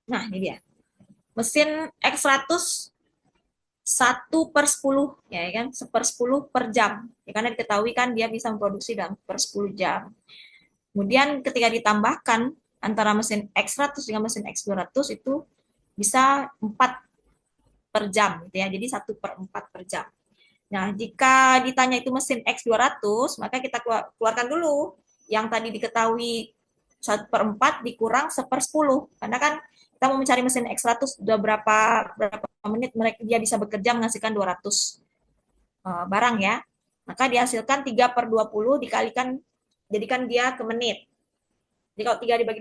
Nah, ini dia. Mesin X100 1/10 ya kan, 1/10 per jam ya, karena diketahui kan dia bisa memproduksi dalam per 10 jam. Kemudian ketika ditambahkan antara mesin X100 dengan mesin X200 itu bisa 4 per jam gitu ya, jadi 1/4 per jam. Nah, jika ditanya itu mesin X200, maka kita keluarkan dulu yang tadi diketahui 1/4 dikurang 1/10. Karena kan kita mau mencari mesin X100 sudah berapa menit mereka dia bisa bekerja menghasilkan 200 barang ya. Maka dihasilkan 3/20 dikalikan, jadikan dia ke menit. Jadi kalau 3 dibagi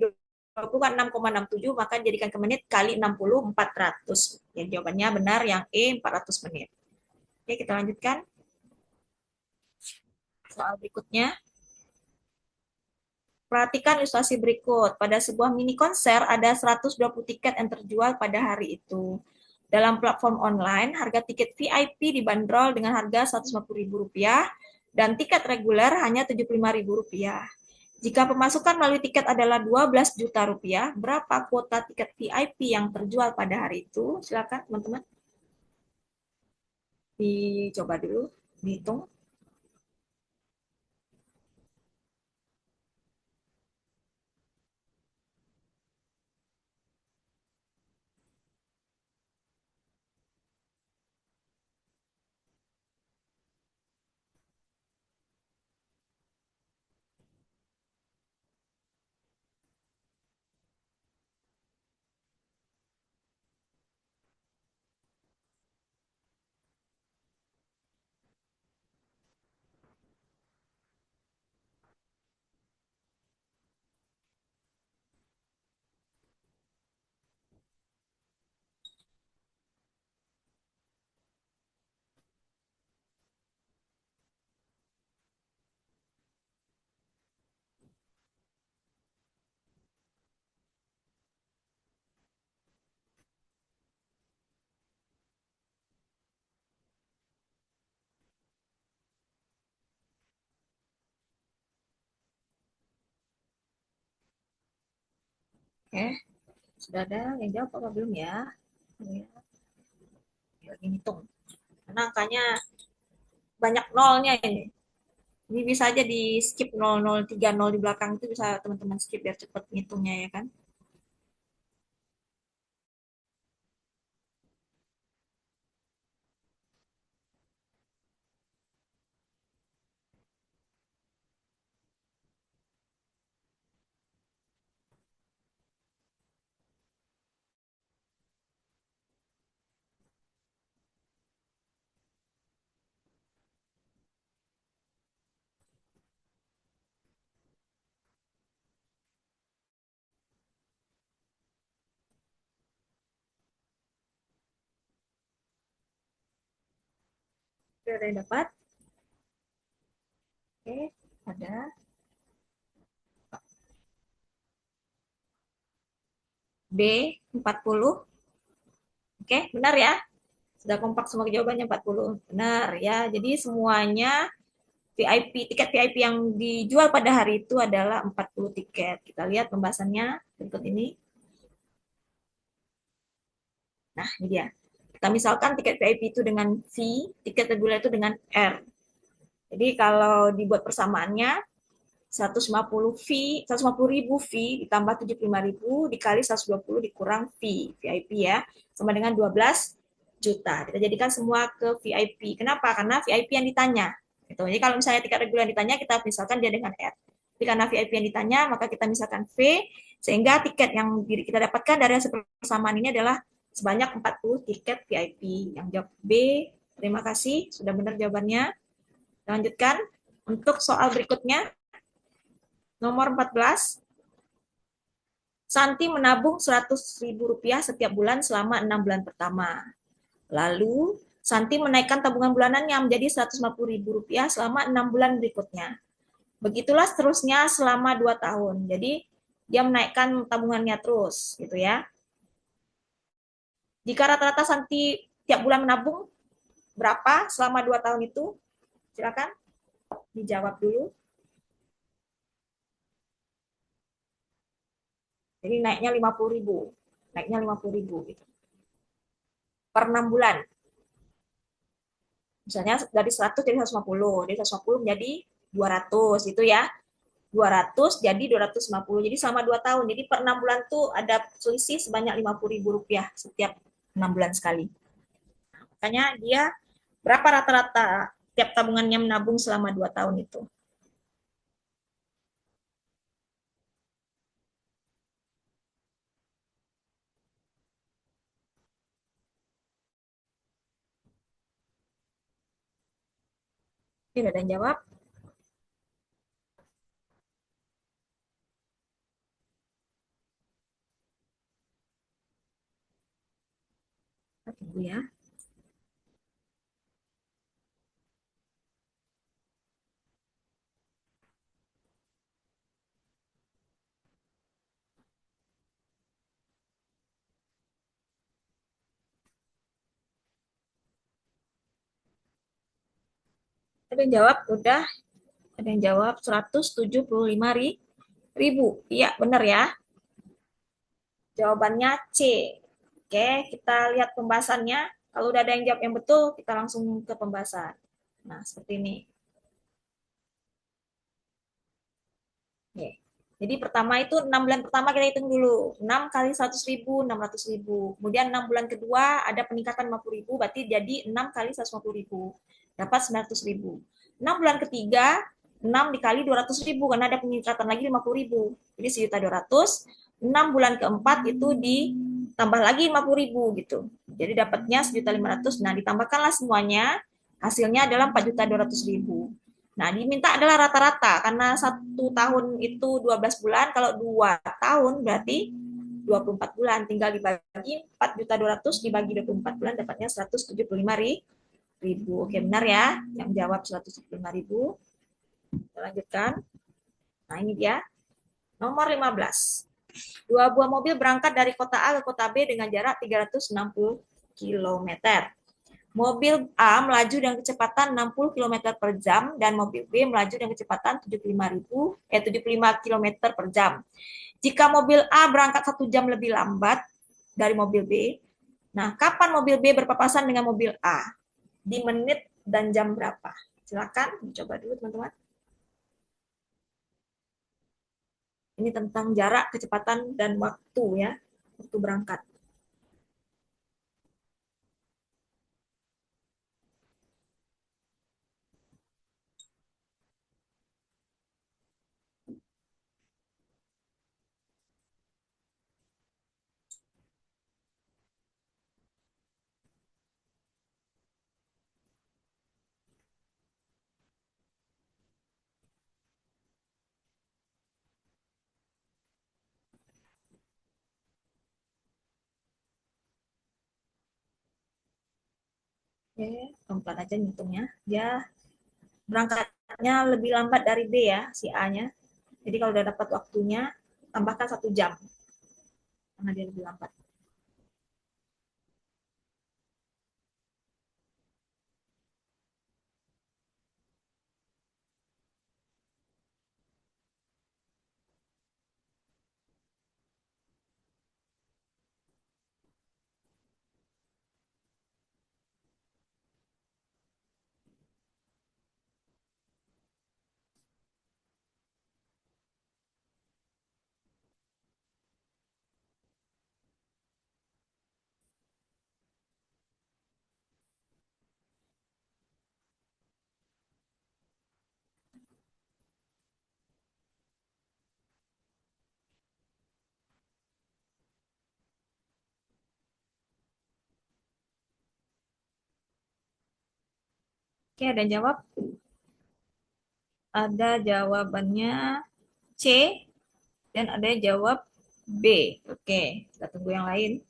20 kan 6,67, maka jadikan ke menit kali 60, 400. Ya, jawabannya benar yang E, 400 menit. Oke, kita lanjutkan. Soal berikutnya. Perhatikan ilustrasi berikut. Pada sebuah mini konser ada 120 tiket yang terjual pada hari itu. Dalam platform online, harga tiket VIP dibanderol dengan harga Rp150.000 dan tiket reguler hanya Rp75.000. Jika pemasukan melalui tiket adalah Rp12 juta, berapa kuota tiket VIP yang terjual pada hari itu? Silakan teman-teman dicoba dulu, dihitung. Oke, sudah ada yang jawab apa belum ya? Lagi hitung. Karena angkanya banyak nolnya ini. Ini bisa aja di skip 0030 di belakang itu, bisa teman-teman skip biar cepat ngitungnya ya kan. Sudah ada yang dapat? Oke, ada. B 40. Oke, benar ya? Sudah kompak semua jawabannya 40. Benar ya. Jadi semuanya VIP, tiket VIP yang dijual pada hari itu adalah 40 tiket. Kita lihat pembahasannya berikut ini. Nah, ini dia. Kita misalkan tiket VIP itu dengan V, tiket reguler itu dengan R. Jadi kalau dibuat persamaannya, 150 fee, 150.000 fee ditambah 75.000 dikali 120 dikurang fee VIP ya, sama dengan 12 juta. Kita jadikan semua ke VIP. Kenapa? Karena VIP yang ditanya. Gitu. Jadi kalau misalnya tiket reguler yang ditanya, kita misalkan dia dengan R. Tapi karena VIP yang ditanya, maka kita misalkan V, sehingga tiket yang kita dapatkan dari hasil persamaan ini adalah sebanyak 40 tiket VIP. Yang jawab B, terima kasih. Sudah benar jawabannya. Lanjutkan. Untuk soal berikutnya, nomor 14, Santi menabung Rp100.000 setiap bulan selama 6 bulan pertama. Lalu, Santi menaikkan tabungan bulanannya menjadi Rp150.000 selama 6 bulan berikutnya. Begitulah seterusnya selama 2 tahun. Jadi, dia menaikkan tabungannya terus, gitu ya. Jika rata-rata Santi tiap bulan menabung, berapa selama 2 tahun itu? Silakan dijawab dulu. Jadi naiknya 50.000. Naiknya 50.000 gitu. Per 6 bulan. Misalnya dari 100 jadi 150, dari 150 menjadi 200 itu ya. 200 jadi 250. Jadi selama 2 tahun. Jadi per 6 bulan tuh ada selisih sebanyak 50.000 rupiah setiap 6 bulan sekali. Makanya dia berapa rata-rata tiap tabungannya menabung selama 2 tahun itu. Oke, ada yang jawab? Tunggu ya. Ada yang jawab? Udah. Ada yang jawab 175.000. Iya, benar ya. Jawabannya C. Oke, kita lihat pembahasannya. Kalau udah ada yang jawab yang betul, kita langsung ke pembahasan. Nah, seperti ini. Oke. Jadi pertama itu 6 bulan pertama kita hitung dulu. 6 kali 100.000, 600.000. Kemudian 6 bulan kedua ada peningkatan 50.000, berarti jadi 6 kali 150.000. Dapat 900.000. 6 bulan ketiga, 6 dikali 200.000, karena ada peningkatan lagi 50.000. Jadi 1.200.000. 6 bulan keempat itu ditambah lagi 50.000 gitu. Jadi dapatnya 1.500.000. Nah, ditambahkanlah semuanya. Hasilnya adalah 4.200.000. Nah, diminta adalah rata-rata karena 1 tahun itu 12 bulan, kalau 2 tahun berarti 24 bulan. Tinggal dibagi 4.200.000 dibagi 24 bulan dapatnya 175.000. Oke, benar ya? Yang jawab 175.000. Kita lanjutkan. Nah, ini dia. Nomor 15. Dua buah mobil berangkat dari kota A ke kota B dengan jarak 360 km. Mobil A melaju dengan kecepatan 60 km per jam dan mobil B melaju dengan kecepatan 75 km per jam. Jika mobil A berangkat 1 jam lebih lambat dari mobil B, nah kapan mobil B berpapasan dengan mobil A? Di menit dan jam berapa? Silakan dicoba dulu teman-teman. Ini tentang jarak, kecepatan, dan waktu ya, waktu berangkat. Oke, pelan aja ngitungnya. Dia berangkatnya lebih lambat dari B ya, si A-nya. Jadi kalau udah dapat waktunya, tambahkan 1 jam. Karena dia lebih lambat. Oke, ada yang jawab? Ada jawabannya C dan ada yang jawab B. Oke, kita tunggu yang lain.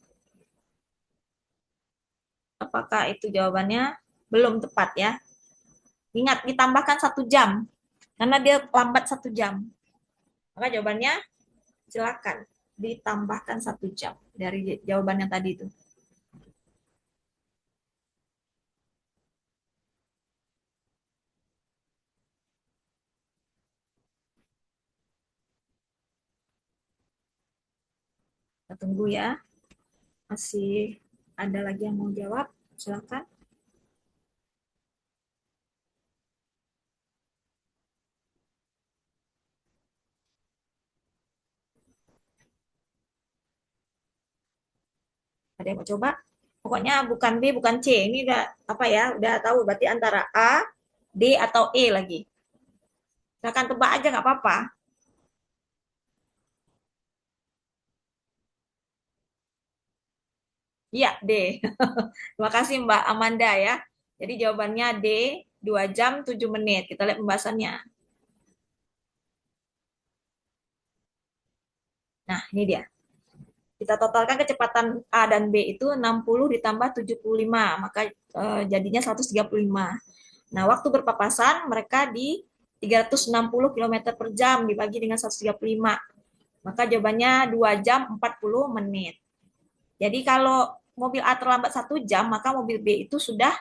Apakah itu jawabannya? Belum tepat ya. Ingat, ditambahkan 1 jam. Karena dia lambat 1 jam. Maka jawabannya silakan ditambahkan 1 jam dari jawaban yang tadi itu. Kita tunggu ya. Masih ada lagi yang mau jawab? Silakan. Ada yang mau coba? Pokoknya bukan B, bukan C. Ini udah apa ya? Udah tahu berarti antara A, D atau E lagi. Silakan tebak aja nggak apa-apa. Iya, D. Terima kasih Mbak Amanda ya. Jadi jawabannya D, 2 jam 7 menit. Kita lihat pembahasannya. Nah, ini dia. Kita totalkan kecepatan A dan B itu 60 ditambah 75, maka jadinya 135. Nah, waktu berpapasan mereka di 360 km per jam dibagi dengan 135. Maka jawabannya 2 jam 40 menit. Jadi kalau mobil A terlambat 1 jam, maka mobil B itu sudah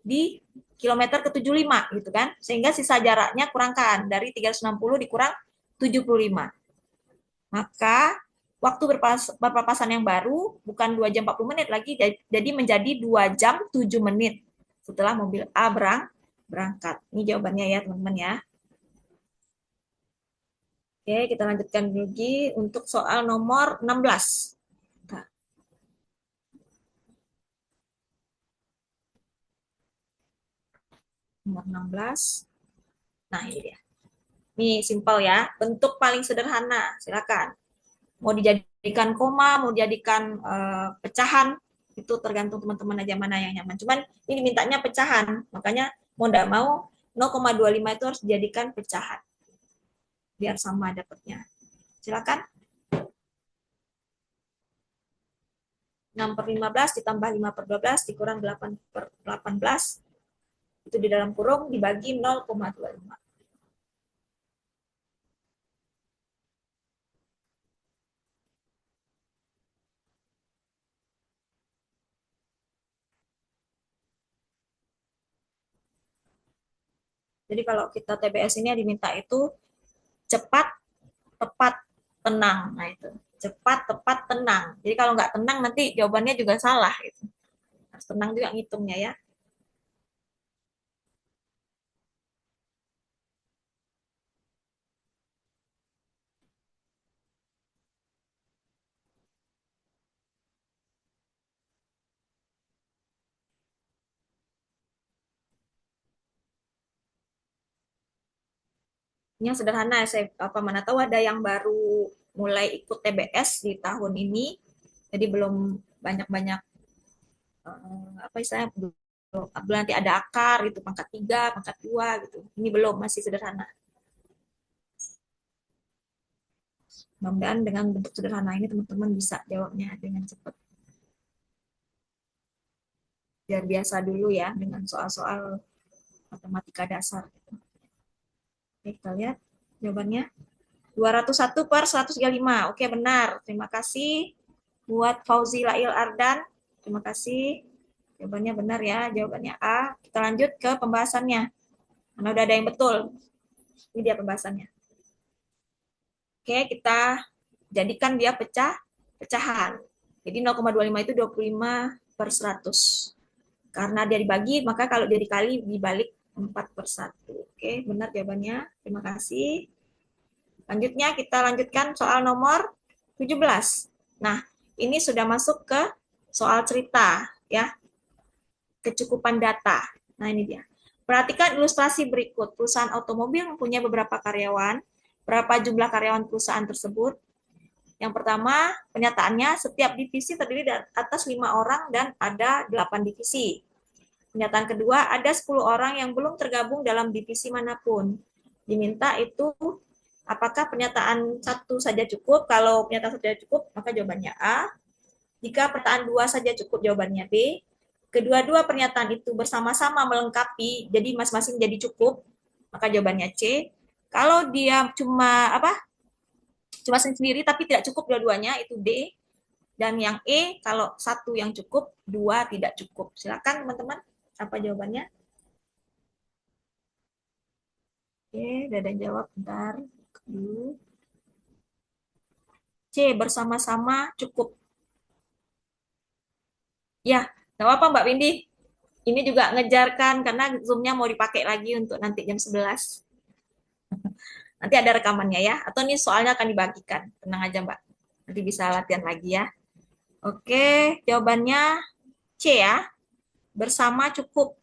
di kilometer ke-75 gitu kan. Sehingga sisa jaraknya kurangkan dari 360 dikurang 75. Maka waktu berpapasan yang baru bukan 2 jam 40 menit lagi, jadi menjadi 2 jam 7 menit setelah mobil A berangkat. Ini jawabannya ya teman-teman ya. Oke, kita lanjutkan lagi untuk soal nomor 16. Nah, nomor 16. Nah, ini dia. Ini simpel ya, bentuk paling sederhana. Silakan. Mau dijadikan koma, mau dijadikan pecahan, itu tergantung teman-teman aja mana yang nyaman. Cuman ini mintanya pecahan, makanya mau tidak mau 0,25 itu harus dijadikan pecahan biar sama dapatnya. Silakan. 6 per 15 ditambah 5 per 12 dikurang 8 per 18 itu di dalam kurung dibagi 0,25. Jadi kalau kita TBS ini diminta itu cepat, tepat, tenang. Nah itu cepat, tepat, tenang. Jadi kalau nggak tenang nanti jawabannya juga salah. Gitu. Harus tenang juga ngitungnya ya. Ini yang sederhana, saya apa mana tahu ada yang baru mulai ikut TBS di tahun ini, jadi belum banyak-banyak apa istilahnya belum nanti ada akar gitu pangkat 3, pangkat 2 gitu. Ini belum masih sederhana. Mudah-mudahan dengan bentuk sederhana ini teman-teman bisa jawabnya dengan cepat. Biar biasa dulu ya dengan soal-soal matematika dasar. Oke, kita lihat jawabannya. 201 per 135. Oke, benar. Terima kasih buat Fauzi Lail Ardan. Terima kasih. Jawabannya benar ya. Jawabannya A. Kita lanjut ke pembahasannya. Karena udah ada yang betul. Ini dia pembahasannya. Oke, kita jadikan dia pecahan. Jadi 0,25 itu 25 per 100. Karena dia dibagi, maka kalau dia dikali dibalik 4 per 1. Oke, benar jawabannya. Terima kasih. Selanjutnya kita lanjutkan soal nomor 17. Nah, ini sudah masuk ke soal cerita ya, kecukupan data. Nah, ini dia. Perhatikan ilustrasi berikut. Perusahaan otomobil mempunyai beberapa karyawan. Berapa jumlah karyawan perusahaan tersebut? Yang pertama, penyataannya setiap divisi terdiri dari atas 5 orang dan ada 8 divisi. Pernyataan kedua, ada 10 orang yang belum tergabung dalam divisi manapun. Diminta itu apakah pernyataan satu saja cukup? Kalau pernyataan satu saja cukup, maka jawabannya A. Jika pernyataan dua saja cukup, jawabannya B. Kedua-dua pernyataan itu bersama-sama melengkapi, jadi masing-masing jadi cukup, maka jawabannya C. Kalau dia cuma cuma sendiri tapi tidak cukup dua-duanya, itu D. Dan yang E, kalau satu yang cukup, dua tidak cukup. Silakan teman-teman, apa jawabannya? Oke, udah ada yang jawab, bentar. Dulu. C, bersama-sama cukup. Ya, nggak apa-apa Mbak Windy. Ini juga ngejarkan karena Zoom-nya mau dipakai lagi untuk nanti jam 11. Nanti ada rekamannya ya. Atau ini soalnya akan dibagikan. Tenang aja Mbak. Nanti bisa latihan lagi ya. Oke, jawabannya C ya. Bersama cukup.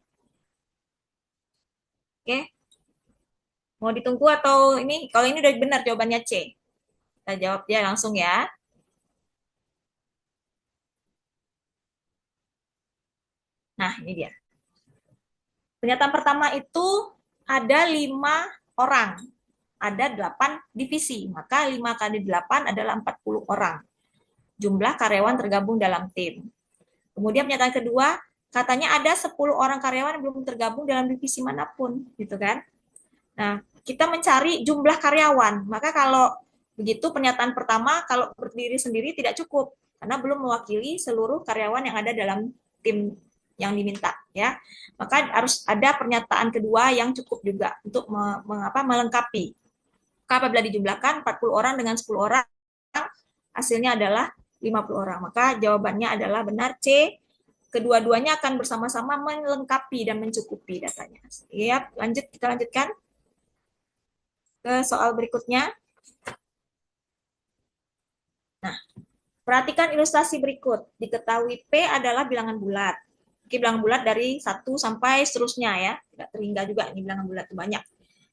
Oke, mau ditunggu atau ini? Kalau ini udah benar jawabannya C. Kita jawab ya langsung ya. Nah, ini dia. Pernyataan pertama itu ada 5 orang. Ada 8 divisi. Maka 5 kali 8 adalah 40 orang. Jumlah karyawan tergabung dalam tim. Kemudian pernyataan kedua, katanya ada 10 orang karyawan yang belum tergabung dalam divisi manapun, gitu kan? Nah, kita mencari jumlah karyawan. Maka kalau begitu pernyataan pertama kalau berdiri sendiri tidak cukup karena belum mewakili seluruh karyawan yang ada dalam tim yang diminta ya. Maka harus ada pernyataan kedua yang cukup juga untuk melengkapi. Maka apabila dijumlahkan 40 orang dengan 10 orang hasilnya adalah 50 orang. Maka jawabannya adalah benar C. Kedua-duanya akan bersama-sama melengkapi dan mencukupi datanya. Siap, kita lanjutkan ke soal berikutnya. Nah, perhatikan ilustrasi berikut. Diketahui P adalah bilangan bulat. Oke, bilangan bulat dari 1 sampai seterusnya ya. Tidak terhingga juga ini bilangan bulat itu banyak.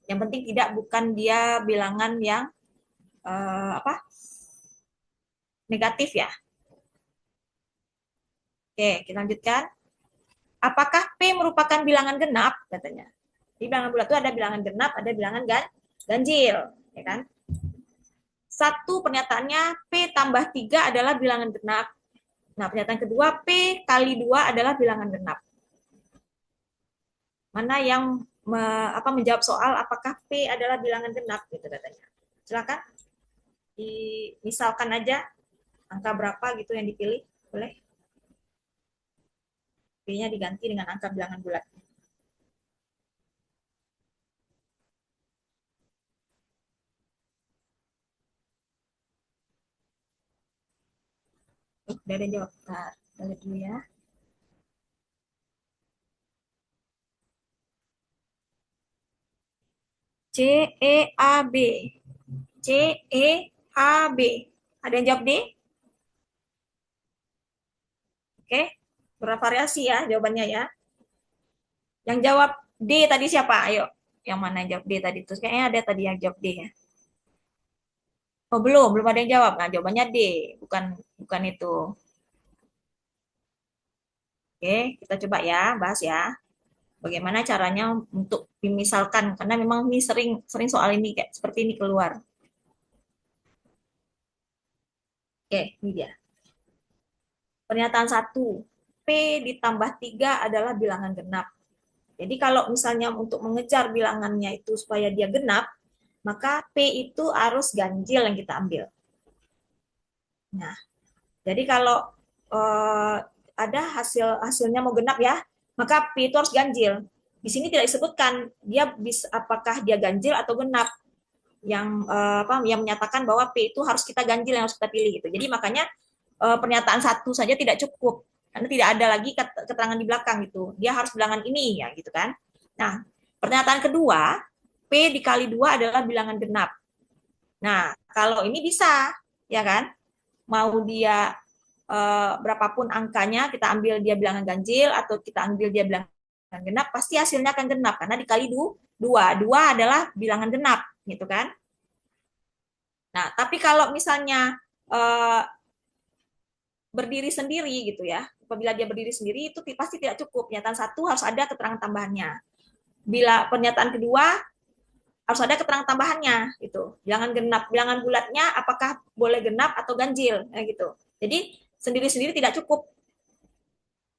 Yang penting tidak bukan dia bilangan yang negatif ya. Oke, kita lanjutkan. Apakah P merupakan bilangan genap? Katanya. Di bilangan bulat itu ada bilangan genap, ada bilangan ganjil, ya kan? Satu pernyataannya P tambah 3 adalah bilangan genap. Nah, pernyataan kedua, P kali 2 adalah bilangan genap. Mana yang menjawab soal apakah P adalah bilangan genap, gitu katanya. Silakan. Misalkan aja angka berapa gitu yang dipilih, boleh. P-nya diganti dengan angka bilangan bulat. Udah ada jawab. Nah, kita lihat dulu ya. C, E, A, B. C, E, A, B. Ada yang jawab D? Oke, bervariasi ya jawabannya ya. Yang jawab D tadi siapa? Ayo, yang mana yang jawab D tadi? Terus kayaknya ada tadi yang jawab D ya. Oh, belum ada yang jawab. Nah, jawabannya D, bukan bukan itu. Oke, kita coba ya, bahas ya. Bagaimana caranya untuk dimisalkan karena memang ini sering sering soal ini kayak seperti ini keluar. Oke, ini dia. Pernyataan 1, P ditambah 3 adalah bilangan genap. Jadi kalau misalnya untuk mengejar bilangannya itu supaya dia genap, maka P itu harus ganjil yang kita ambil. Nah, jadi kalau ada hasilnya mau genap ya, maka P itu harus ganjil. Di sini tidak disebutkan dia bisa apakah dia ganjil atau genap. Yang menyatakan bahwa P itu harus kita ganjil yang harus kita pilih gitu. Jadi makanya pernyataan 1 saja tidak cukup karena tidak ada lagi keterangan di belakang gitu. Dia harus bilangan ini ya gitu kan. Nah, pernyataan kedua, P dikali 2 adalah bilangan genap. Nah, kalau ini bisa ya kan? Mau dia berapapun angkanya, kita ambil dia bilangan ganjil atau kita ambil dia bilangan genap, pasti hasilnya akan genap karena dikali 2. 2 adalah bilangan genap gitu kan. Nah, tapi kalau misalnya berdiri sendiri gitu ya, apabila dia berdiri sendiri itu pasti tidak cukup. Pernyataan 1 harus ada keterangan tambahannya. Bila pernyataan kedua harus ada keterangan tambahannya gitu. Bilangan genap, bilangan bulatnya apakah boleh genap atau ganjil gitu. Jadi sendiri-sendiri tidak cukup.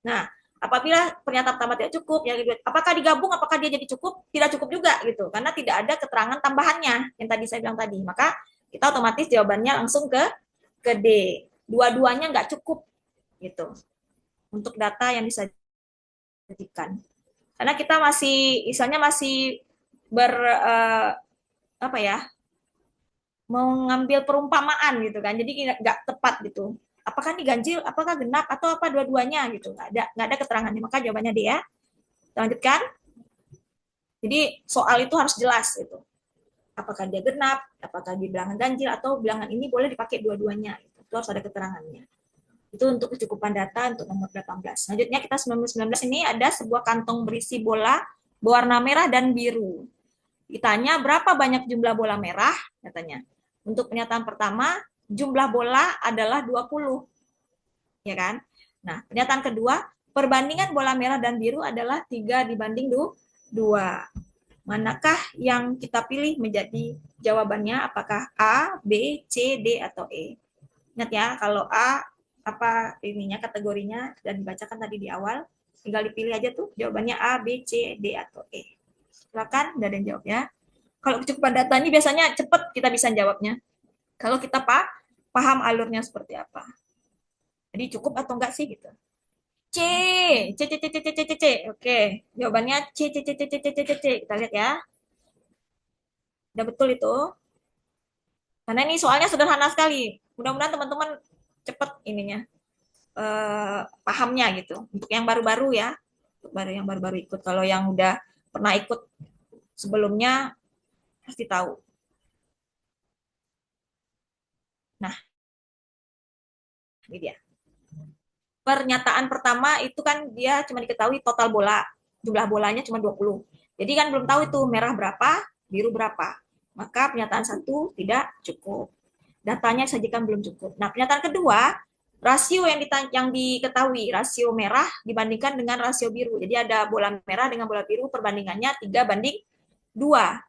Nah, apabila pernyataan tambah tidak cukup, yang kedua, apakah digabung, apakah dia jadi cukup? Tidak cukup juga gitu, karena tidak ada keterangan tambahannya yang tadi saya bilang tadi. Maka kita otomatis jawabannya langsung ke D. Dua-duanya nggak cukup gitu untuk data yang disajikan. Karena kita masih, misalnya masih apa ya, mengambil perumpamaan gitu kan, jadi nggak tepat gitu. Apakah ini ganjil, apakah genap, atau apa dua-duanya gitu, nggak ada keterangannya, maka jawabannya D ya. Kita lanjutkan. Jadi soal itu harus jelas gitu. Apakah dia genap, apakah dia bilangan ganjil, atau bilangan ini boleh dipakai dua-duanya. Gitu. Itu harus ada keterangannya. Itu untuk kecukupan data untuk nomor 18. Selanjutnya kita 19 ini ada sebuah kantong berisi bola berwarna merah dan biru. Ditanya berapa banyak jumlah bola merah, katanya. Untuk pernyataan pertama, jumlah bola adalah 20, ya kan? Nah, pernyataan kedua, perbandingan bola merah dan biru adalah 3:2. Manakah yang kita pilih menjadi jawabannya? Apakah A, B, C, D, atau E? Ingat ya, kalau A apa ininya kategorinya dan dibacakan tadi di awal, tinggal dipilih aja tuh jawabannya A, B, C, D, atau E. Silakan, udah ada yang jawab ya. Kalau kecukupan data ini biasanya cepet kita bisa jawabnya. Kalau kita paham alurnya seperti apa. Jadi cukup atau enggak sih gitu. C, C, C, C, C, C, C, C, C. Oke, jawabannya C, C, C, C, C, C, C, C, C. Kita lihat ya. Udah betul itu. Karena ini soalnya sederhana sekali. Mudah-mudahan teman-teman cepet ininya pahamnya gitu. Untuk yang baru-baru ya, untuk yang baru-baru ikut. Kalau yang udah pernah ikut sebelumnya pasti tahu. Nah, ini dia. Pernyataan pertama itu kan dia cuma diketahui total bola. Jumlah bolanya cuma 20. Jadi kan belum tahu itu merah berapa, biru berapa. Maka pernyataan satu tidak cukup. Datanya sajikan belum cukup. Nah, pernyataan kedua, rasio yang diketahui, rasio merah dibandingkan dengan rasio biru. Jadi ada bola merah dengan bola biru, perbandingannya 3:2.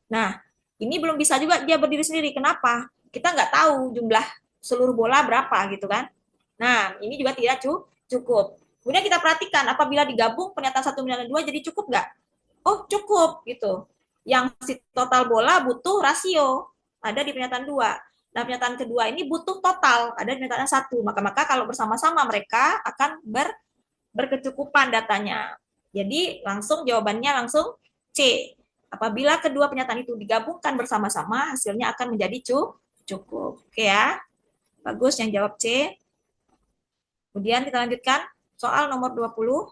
Nah, ini belum bisa juga dia berdiri sendiri. Kenapa? Kita nggak tahu jumlah seluruh bola berapa gitu kan. Nah, ini juga tidak cukup. Kemudian kita perhatikan apabila digabung pernyataan 1 dan 2 jadi cukup nggak? Oh, cukup gitu. Yang si total bola butuh rasio, ada di pernyataan 2. Nah, pernyataan kedua ini butuh total, ada di pernyataan 1. Maka kalau bersama-sama mereka akan berkecukupan datanya. Jadi langsung jawabannya langsung C. Apabila kedua pernyataan itu digabungkan bersama-sama, hasilnya akan menjadi cukup. Oke ya. Bagus yang jawab C. Kemudian kita lanjutkan soal nomor 20.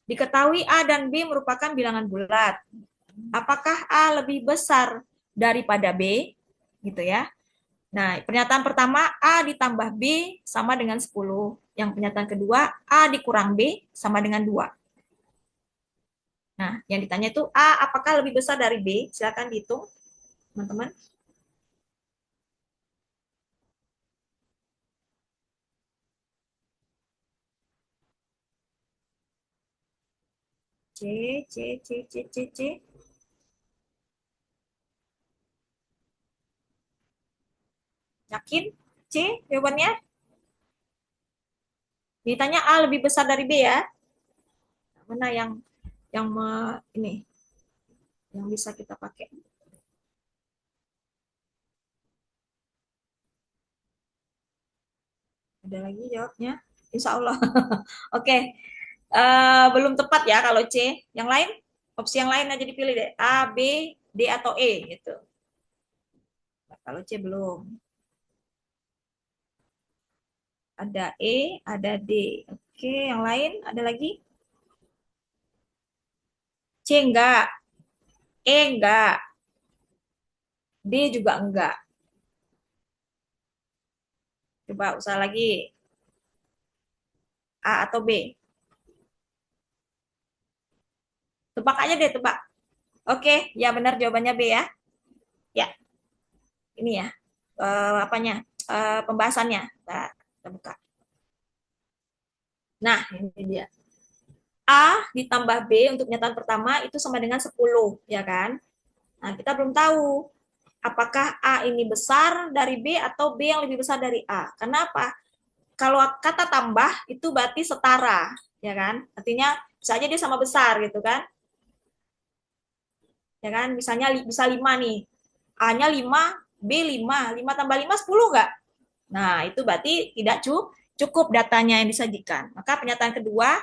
Diketahui A dan B merupakan bilangan bulat. Apakah A lebih besar daripada B? Gitu ya. Nah, pernyataan pertama A ditambah B sama dengan 10. Yang pernyataan kedua A dikurang B sama dengan 2. Nah, yang ditanya itu A apakah lebih besar dari B? Silakan dihitung, teman-teman. C, C, C, C, C, C. Yakin? C jawabannya? Ditanya A lebih besar dari B ya. Mana yang ini yang bisa kita pakai? Ada lagi jawabnya? Insya Allah. Oke, belum tepat ya kalau C. Yang lain, opsi yang lain aja dipilih deh. A, B, D atau E gitu. Nah, kalau C belum. Ada E, ada D. Oke, yang lain ada lagi? C enggak, E enggak, D juga enggak. Coba usaha lagi. A atau B? Tebak aja deh, tebak. Oke, ya benar jawabannya B ya. Ya, ini ya. Apanya? Pembahasannya. Kita buka. Nah, ini dia. A ditambah B untuk pernyataan pertama itu sama dengan 10, ya kan? Nah, kita belum tahu apakah A ini besar dari B atau B yang lebih besar dari A. Kenapa? Kalau kata tambah itu berarti setara, ya kan? Artinya bisa aja dia sama besar gitu kan? Ya kan? Misalnya bisa 5 nih. A-nya 5, B 5. 5 tambah 5, 10 nggak? Nah, itu berarti tidak cukup datanya yang disajikan. Maka pernyataan kedua,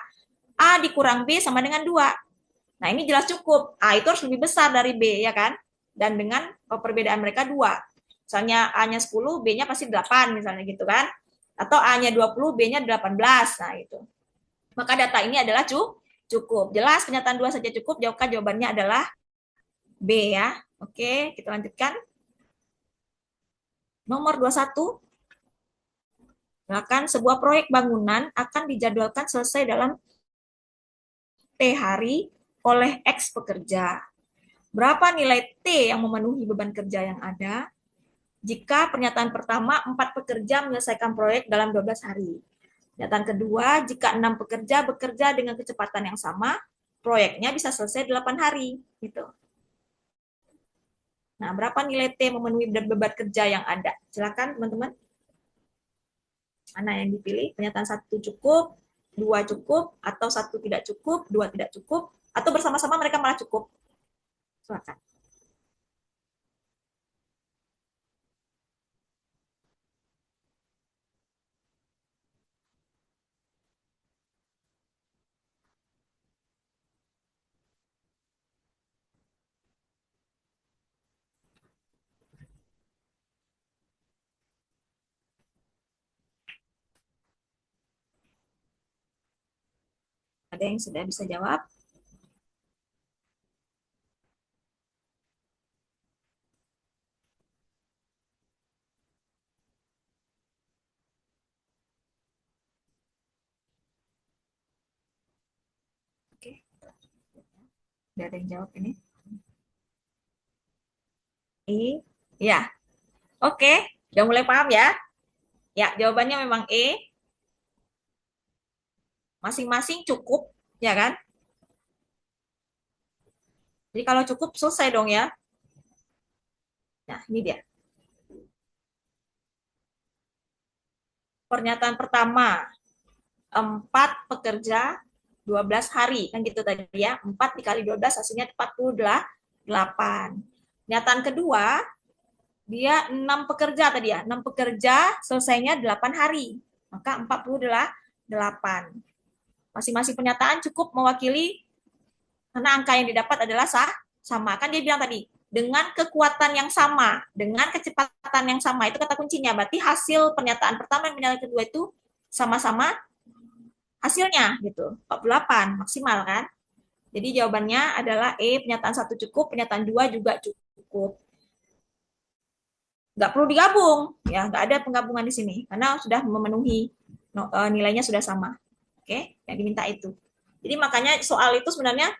A dikurang B sama dengan 2. Nah, ini jelas cukup. A itu harus lebih besar dari B, ya kan? Dan dengan perbedaan mereka 2. Misalnya A-nya 10, B-nya pasti 8, misalnya gitu kan. Atau A-nya 20, B-nya 18. Nah, itu. Maka data ini adalah cukup. Jelas pernyataan 2 saja cukup, jawabannya adalah B ya. Oke, kita lanjutkan. Nomor 21, silakan sebuah proyek bangunan akan dijadwalkan selesai dalam T hari oleh X pekerja. Berapa nilai T yang memenuhi beban kerja yang ada? Jika pernyataan pertama 4 pekerja menyelesaikan proyek dalam 12 hari. Pernyataan kedua, jika 6 pekerja bekerja dengan kecepatan yang sama, proyeknya bisa selesai 8 hari. Gitu. Nah, berapa nilai T memenuhi beban kerja yang ada? Silakan teman-teman. Mana yang dipilih? Pernyataan 1 cukup, 2 cukup, atau 1 tidak cukup, 2 tidak cukup, atau bersama-sama mereka malah cukup. Silakan. Ada yang sudah bisa jawab? Oke. Tidak ada yang jawab ini. E. Ya. Oke. Sudah mulai paham ya? Ya, jawabannya memang E. Masing-masing cukup, ya kan? Jadi kalau cukup selesai dong ya. Nah, ini dia. Pernyataan pertama, 4 pekerja 12 hari. Kan gitu tadi ya. 4 dikali 12 hasilnya 48. Pernyataan kedua, dia 6 pekerja tadi ya. 6 pekerja selesainya 8 hari. Maka 48. Masing-masing pernyataan cukup mewakili karena angka yang didapat adalah sama. Kan dia bilang tadi, dengan kekuatan yang sama, dengan kecepatan yang sama, itu kata kuncinya. Berarti hasil pernyataan pertama dan pernyataan kedua itu sama-sama hasilnya gitu. 48 maksimal kan. Jadi jawabannya adalah E, pernyataan 1 cukup, pernyataan 2 juga cukup. Nggak perlu digabung, ya nggak ada penggabungan di sini karena sudah memenuhi nilainya sudah sama. Oke, yang diminta itu. Jadi makanya soal itu sebenarnya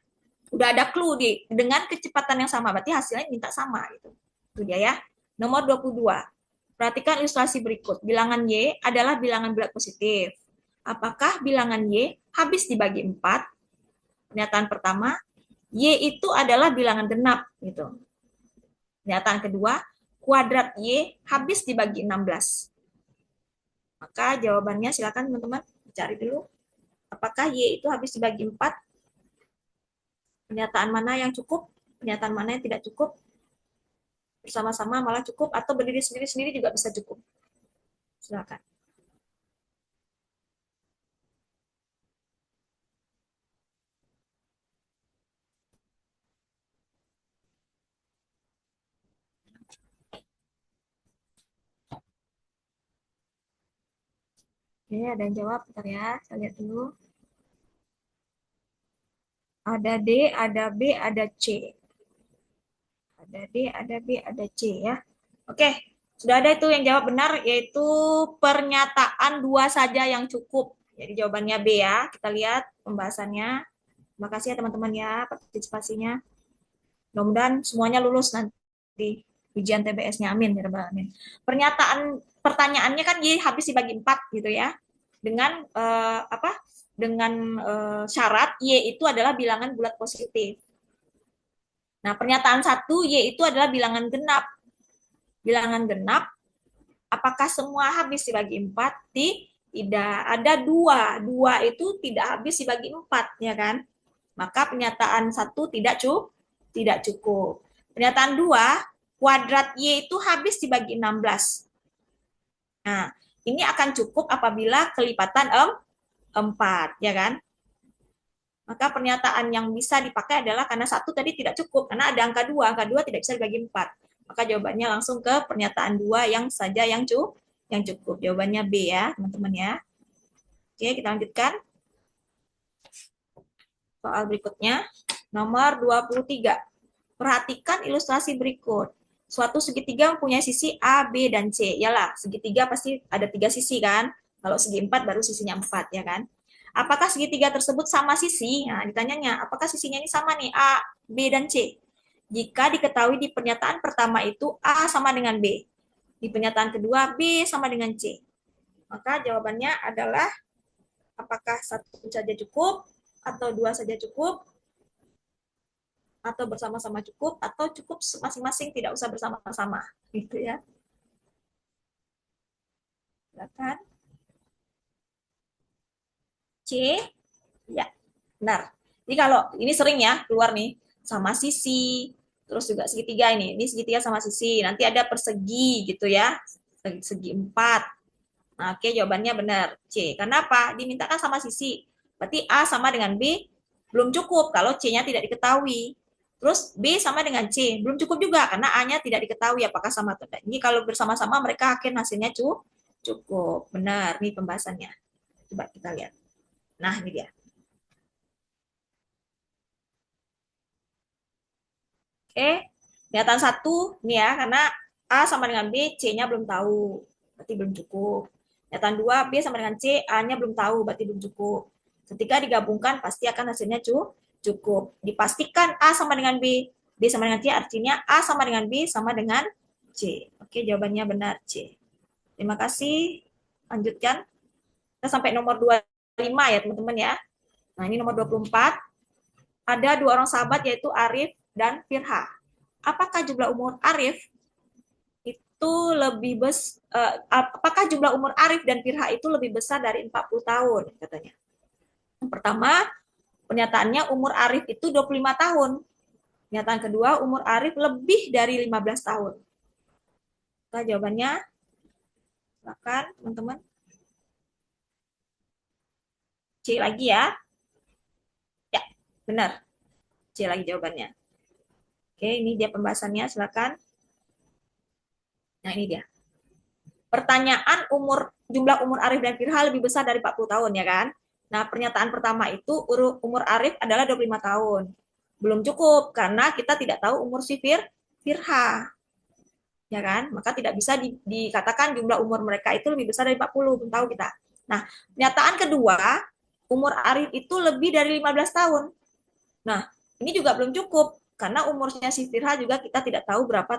udah ada clue dengan kecepatan yang sama, berarti hasilnya minta sama gitu. Itu dia ya. Nomor 22. Perhatikan ilustrasi berikut. Bilangan Y adalah bilangan bulat positif. Apakah bilangan Y habis dibagi 4? Pernyataan pertama, Y itu adalah bilangan genap gitu. Pernyataan kedua, kuadrat Y habis dibagi 16. Maka jawabannya silakan teman-teman cari dulu. Apakah Y itu habis dibagi 4? Pernyataan mana yang cukup? Pernyataan mana yang tidak cukup? Bersama-sama malah cukup atau berdiri sendiri-sendiri juga bisa cukup. Silakan. Oke, ada yang jawab? Bentar ya, saya lihat dulu. Ada D, ada B, ada C. Ada D, ada B, ada C ya. Oke, sudah ada itu yang jawab benar, yaitu pernyataan 2 saja yang cukup. Jadi jawabannya B ya. Kita lihat pembahasannya. Terima kasih ya teman-teman ya partisipasinya. Mudah-mudahan semuanya lulus nanti ujian TBS-nya. Amin ya rabbal alamin. Pernyataan pertanyaannya kan Y habis dibagi 4 gitu ya. Dengan apa? Dengan syarat Y itu adalah bilangan bulat positif. Nah, pernyataan 1 Y itu adalah bilangan genap. Bilangan genap, apakah semua habis dibagi 4? Tidak. Ada 2. 2 itu tidak habis dibagi 4, ya kan? Maka pernyataan 1 tidak cukup. Pernyataan 2, kuadrat Y itu habis dibagi 16. Nah, ini akan cukup apabila kelipatan 4, ya kan? Maka pernyataan yang bisa dipakai adalah karena satu tadi tidak cukup, karena ada angka 2 tidak bisa dibagi 4. Maka jawabannya langsung ke pernyataan 2 yang saja yang cukup. Jawabannya B ya, teman-teman ya. Oke, kita lanjutkan. Soal berikutnya, nomor 23. Perhatikan ilustrasi berikut. Suatu segitiga mempunyai sisi A, B, dan C. Yalah, segitiga pasti ada 3 sisi kan? Kalau segi 4 baru sisinya 4, ya kan? Apakah segitiga tersebut sama sisi? Nah, ditanyanya, apakah sisinya ini sama nih, A, B, dan C? Jika diketahui di pernyataan pertama itu A sama dengan B. Di pernyataan kedua, B sama dengan C. Maka jawabannya adalah apakah satu saja cukup, atau 2 saja cukup, atau bersama-sama cukup, atau cukup masing-masing tidak usah bersama-sama, gitu ya. Silakan. C, ya, benar. Jadi kalau ini sering ya keluar nih sama sisi, terus juga segitiga ini segitiga sama sisi, nanti ada persegi gitu ya, segi 4. Nah, oke, jawabannya benar C. Kenapa? Dimintakan sama sisi. Berarti A sama dengan B belum cukup kalau C-nya tidak diketahui. Terus B sama dengan C belum cukup juga karena A-nya tidak diketahui apakah sama atau tidak. Ini kalau bersama-sama mereka akhir hasilnya cukup. Benar, nih pembahasannya. Coba kita lihat. Nah, ini dia. Oke, pernyataan satu nih ya, karena A sama dengan B, C-nya belum tahu, berarti belum cukup. Pernyataan dua, B sama dengan C, A-nya belum tahu, berarti belum cukup. Ketika digabungkan, pasti akan hasilnya cukup. Dipastikan A sama dengan B, B sama dengan C, artinya A sama dengan B sama dengan C. Oke, jawabannya benar, C. Terima kasih. Lanjutkan. Kita sampai nomor 25 ya, teman-teman ya. Nah, ini nomor 24. Ada dua orang sahabat, yaitu Arif dan Firha. Apakah jumlah umur Arif itu apakah jumlah umur Arif dan Firha itu lebih besar dari 40 tahun katanya. Yang pertama, pernyataannya umur Arif itu 25 tahun. Pernyataan kedua, umur Arif lebih dari 15 tahun. Nah, jawabannya silakan teman-teman. C lagi ya. Ya, benar. C lagi jawabannya. Oke, ini dia pembahasannya, silakan. Nah, ini dia. Pertanyaan jumlah umur Arif dan Firha lebih besar dari 40 tahun ya kan? Nah, pernyataan pertama itu umur Arif adalah 25 tahun. Belum cukup karena kita tidak tahu umur si Firha. Ya kan? Maka tidak bisa dikatakan jumlah umur mereka itu lebih besar dari 40, belum tahu kita. Nah, pernyataan kedua, umur Arif itu lebih dari 15 tahun. Nah, ini juga belum cukup karena umurnya si Firha juga kita tidak tahu berapa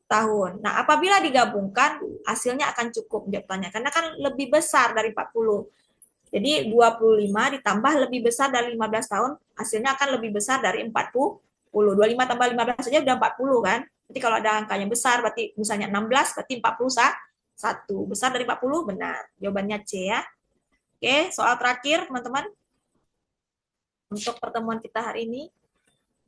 tahun. Nah, apabila digabungkan, hasilnya akan cukup jawabannya. Karena kan lebih besar dari 40. Jadi 25 ditambah lebih besar dari 15 tahun, hasilnya akan lebih besar dari 40. 25 tambah 15 saja udah 40 kan. Jadi kalau ada angkanya besar, berarti misalnya 16, berarti 41. Besar dari 40, benar. Jawabannya C ya. Oke, soal terakhir teman-teman. Untuk pertemuan kita hari ini.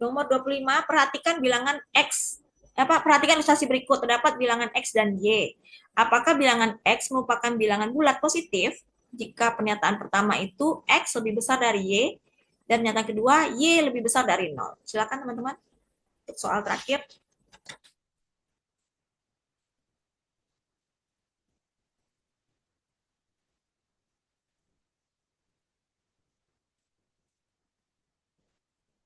Nomor 25, perhatikan bilangan X. Perhatikan ilustrasi berikut, terdapat bilangan X dan Y. Apakah bilangan X merupakan bilangan bulat positif jika pernyataan pertama itu X lebih besar dari Y, dan pernyataan kedua Y lebih besar dari 0. Silakan teman-teman, untuk soal terakhir.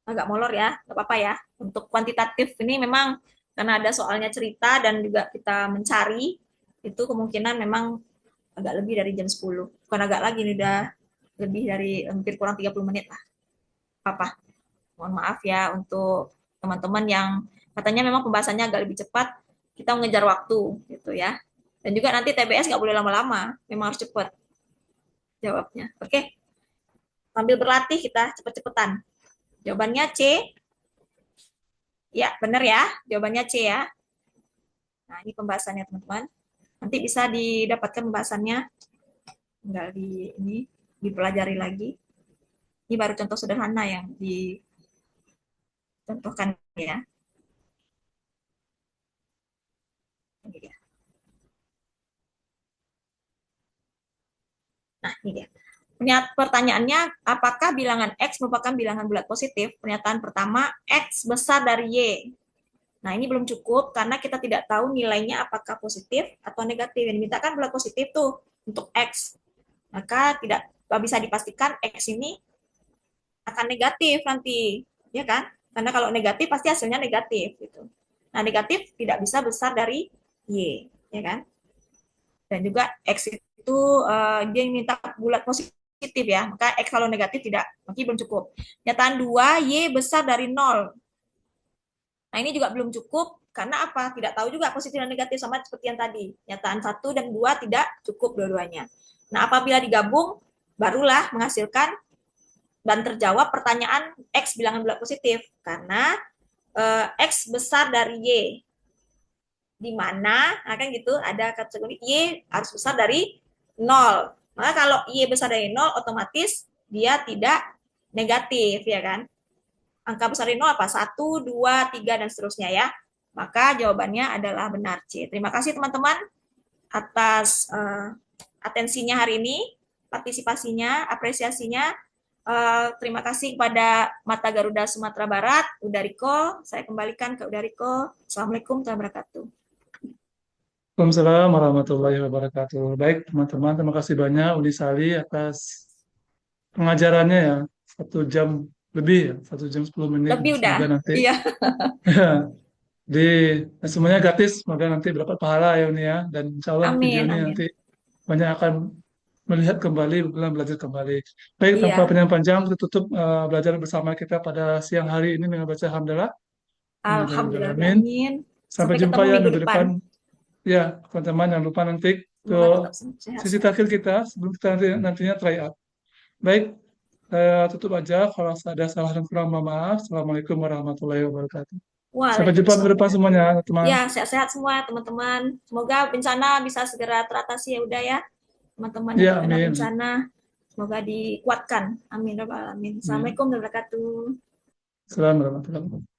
Agak molor ya, nggak apa-apa ya. Untuk kuantitatif ini memang karena ada soalnya cerita dan juga kita mencari, itu kemungkinan memang agak lebih dari jam 10. Bukan agak lagi, ini udah lebih dari hampir kurang 30 menit lah. Apa? Mohon maaf ya untuk teman-teman yang katanya memang pembahasannya agak lebih cepat, kita mengejar waktu gitu ya. Dan juga nanti TBS nggak boleh lama-lama, memang harus cepat jawabnya. Oke, sambil berlatih kita cepet-cepetan. Jawabannya C. Ya, benar ya. Jawabannya C ya. Nah, ini pembahasannya teman-teman. Nanti bisa didapatkan pembahasannya. Tinggal ini dipelajari lagi. Ini baru contoh sederhana yang di. Contohkan ya. Nah, ini dia. Pertanyaannya, apakah bilangan X merupakan bilangan bulat positif? Pernyataan pertama, X besar dari Y. Nah, ini belum cukup karena kita tidak tahu nilainya apakah positif atau negatif. Yang dimintakan bulat positif tuh untuk X. Maka tidak bisa dipastikan X ini akan negatif nanti, ya kan? Karena kalau negatif pasti hasilnya negatif gitu. Nah, negatif tidak bisa besar dari Y, ya kan? Dan juga X itu dia minta bulat positif ya, maka X kalau negatif tidak, maka belum cukup. Nyataan 2, Y besar dari 0. Nah, ini juga belum cukup, karena apa? Tidak tahu juga positif dan negatif, sama seperti yang tadi. Nyataan 1 dan 2 tidak cukup dua-duanya. Nah, apabila digabung, barulah menghasilkan dan terjawab pertanyaan X bilangan bulat positif. Karena X besar dari Y. Di mana, nah kan gitu, ada kategori Y harus besar dari 0. Maka kalau Y besar dari 0, otomatis dia tidak negatif, ya kan? Angka besar dari 0 apa? 1, 2, 3, dan seterusnya ya. Maka jawabannya adalah benar C. Terima kasih teman-teman atas atensinya hari ini, partisipasinya, apresiasinya. Terima kasih kepada Mata Garuda Sumatera Barat, Udariko. Saya kembalikan ke Udariko. Assalamualaikum warahmatullahi wabarakatuh. Waalaikumsalam warahmatullahi wabarakatuh. Baik, teman-teman, terima kasih banyak Uni Sali atas pengajarannya ya. 1 jam lebih ya, 1 jam 10 menit. Lebih udah. Semoga nanti Iya. di semuanya gratis, semoga nanti berdapat pahala ya Uni ya. Dan insya Allah video Amin, ini nanti amin. banyak akan melihat kembali, bukan belajar kembali. Baik, tanpa Iya. panjang panjang, kita tutup belajar bersama kita pada siang hari ini dengan baca Alhamdulillah. Alhamdulillahirrahmanirrahim. Alhamdulillah. Sampai Sampai jumpa ketemu ya minggu minggu depan. depan. Ya, teman-teman jangan lupa nanti ke Semoga tetap sesi sehat-sehat. terakhir kita sebelum kita nantinya try out. Baik, saya tutup aja. Kalau ada salah dan kurang mohon maaf. Assalamualaikum warahmatullahi wabarakatuh. Sampai jumpa minggu Waalaikumsalam depan semuanya, warahmatullahi wabarakatuh. teman. Ya, sehat-sehat semua teman-teman. Semoga bencana bisa segera teratasi ya udah ya. Teman-teman yang Ya, terkena amin. bencana, semoga dikuatkan. Amin. Amin. Amin. Assalamualaikum warahmatullahi wabarakatuh. Assalamualaikum warahmatullahi wabarakatuh.